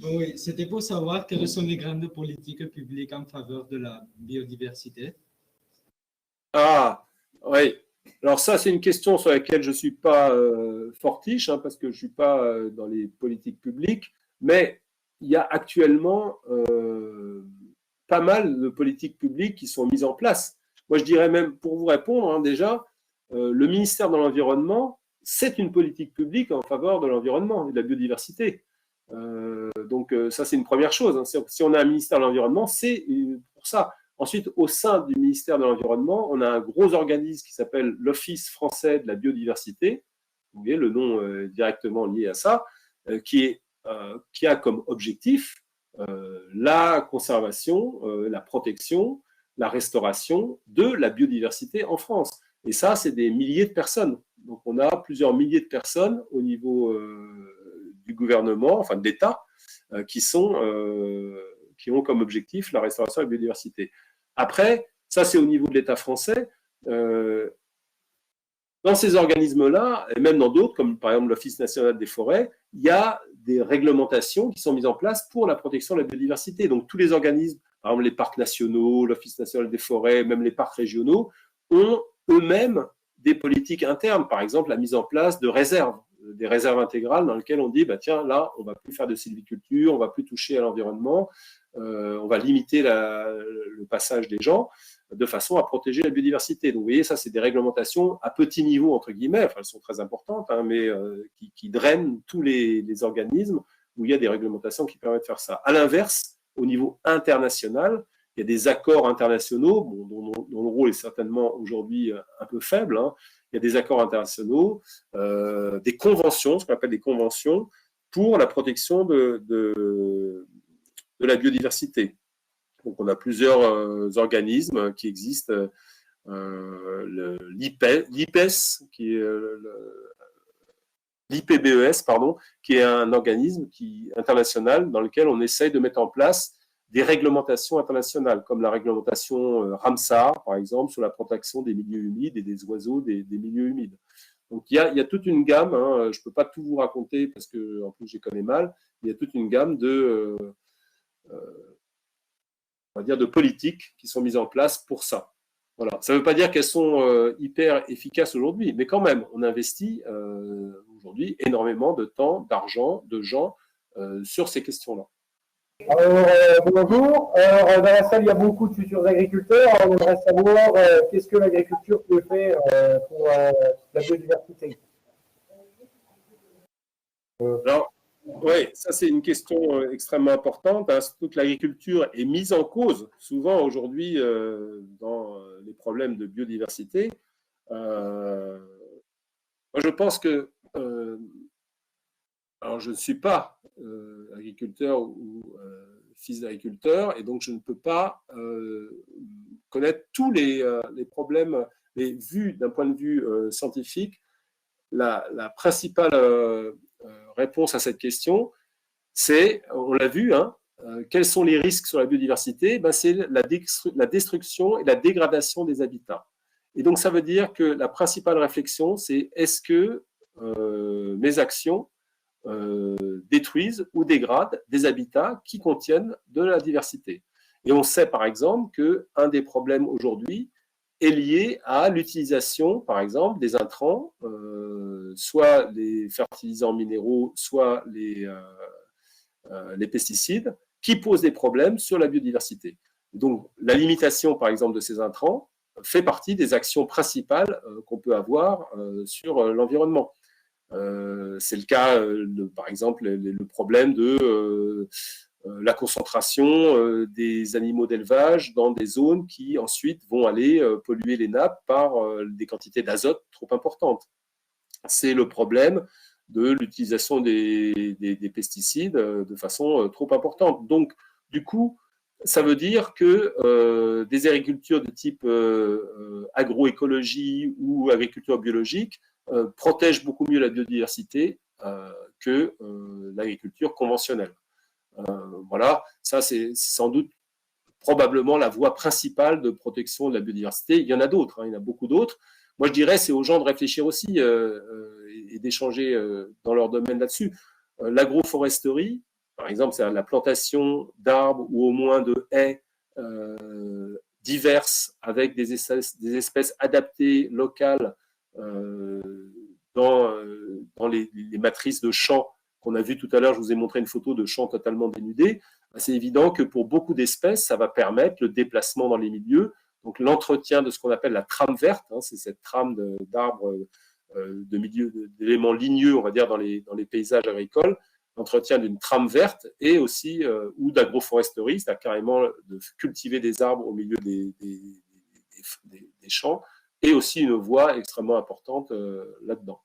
Oui, c'était pour savoir quelles sont les grandes politiques publiques en faveur de la biodiversité. Ah, oui. Alors ça, c'est une question sur laquelle je ne suis pas fortiche, hein, parce que je ne suis pas dans les politiques publiques, mais il y a actuellement pas mal de politiques publiques qui sont mises en place. Moi, je dirais même, pour vous répondre, hein, déjà, le ministère de l'Environnement, c'est une politique publique en faveur de l'environnement et de la biodiversité. Donc ça, c'est une première chose. Hein. Si on a un ministère de l'Environnement, c'est pour ça. Ensuite, au sein du ministère de l'Environnement, on a un gros organisme qui s'appelle l'Office français de la biodiversité. Vous voyez, le nom est directement lié à ça, qui a comme objectif la conservation, la protection, la restauration de la biodiversité en France. Et ça, c'est des milliers de personnes. Donc, on a plusieurs milliers de personnes au niveau du gouvernement, enfin de l'État, qui ont comme objectif la restauration de la biodiversité. Après, ça, c'est au niveau de l'État français. Dans ces organismes-là, et même dans d'autres, comme par exemple l'Office national des forêts, il y a des réglementations qui sont mises en place pour la protection de la biodiversité. Donc, tous les organismes, par exemple les parcs nationaux, l'Office national des forêts, même les parcs régionaux, ont eux-mêmes des politiques internes, par exemple la mise en place de réserves, des réserves intégrales dans lesquelles on dit, bah, tiens, là, on ne va plus faire de sylviculture, on ne va plus toucher à l'environnement, on va limiter le passage des gens de façon à protéger la biodiversité. Donc, vous voyez, ça, c'est des réglementations à petit niveau, entre guillemets, enfin, elles sont très importantes, hein, mais qui drainent tous les organismes où il y a des réglementations qui permettent de faire ça. À l'inverse, au niveau international, il y a des accords internationaux, bon, dont le rôle est certainement aujourd'hui un peu faible. Hein. Il y a des accords internationaux, des conventions, ce qu'on appelle des conventions, pour la protection de la biodiversité. Donc, on a plusieurs organismes qui existent. L'IPBES, qui est l'IPBES, pardon, qui est un organisme international dans lequel on essaye de mettre en place des réglementations internationales, comme la réglementation Ramsar, par exemple, sur la protection des milieux humides et des oiseaux des milieux humides. Donc, il y a toute une gamme, hein, je ne peux pas tout vous raconter parce que, en plus, je connais mal, il y a toute une gamme on va dire, de politiques qui sont mises en place pour ça. Voilà. Ça ne veut pas dire qu'elles sont hyper efficaces aujourd'hui, mais quand même, on investit aujourd'hui énormément de temps, d'argent, de gens sur ces questions-là. Alors, bonjour. Alors, dans la salle, il y a beaucoup de futurs agriculteurs. Alors, on aimerait savoir qu'est-ce que l'agriculture peut faire pour la biodiversité. Alors, oui, ça c'est une question extrêmement importante, hein, surtout que l'agriculture est mise en cause souvent aujourd'hui dans les problèmes de biodiversité. Moi, je pense que, alors je ne suis pas agriculteur ou fils d'agriculteur, et donc je ne peux pas connaître tous les problèmes, mais vu d'un point de vue scientifique, la principale réponse à cette question, c'est, on l'a vu, hein, quels sont les risques sur la biodiversité? Ben, c'est la destruction et la dégradation des habitats. Et donc, ça veut dire que la principale réflexion, c'est est-ce que mes actions détruisent ou dégradent des habitats qui contiennent de la diversité? Et on sait, par exemple, qu'un des problèmes aujourd'hui est lié à l'utilisation, par exemple, des intrants, soit les fertilisants minéraux, soit les pesticides, qui posent des problèmes sur la biodiversité. Donc, la limitation, par exemple, de ces intrants fait partie des actions principales qu'on peut avoir sur l'environnement. C'est le cas, par exemple, le problème de la concentration des animaux d'élevage dans des zones qui ensuite vont aller polluer les nappes par des quantités d'azote trop importantes. C'est le problème de l'utilisation des pesticides de façon trop importante. Donc, du coup, ça veut dire que des agricultures de type agroécologie ou agriculture biologique protègent beaucoup mieux la biodiversité que l'agriculture conventionnelle. Voilà, ça c'est sans doute probablement la voie principale de protection de la biodiversité. Il y en a d'autres, hein, il y en a beaucoup d'autres. Moi, je dirais, c'est aux gens de réfléchir aussi et d'échanger dans leur domaine là-dessus. L'agroforesterie, par exemple, c'est la plantation d'arbres ou au moins de haies diverses avec des espèces adaptées locales dans les matrices de champs qu'on a vu tout à l'heure. Je vous ai montré une photo de champs totalement dénudés. C'est évident que pour beaucoup d'espèces, ça va permettre le déplacement dans les milieux, donc l'entretien de ce qu'on appelle la trame verte, hein, c'est cette trame d'arbres, d'éléments ligneux, on va dire, dans les paysages agricoles, l'entretien d'une trame verte et aussi, ou d'agroforesterie, c'est-à-dire carrément de cultiver des arbres au milieu des champs, et aussi une voie extrêmement importante là-dedans.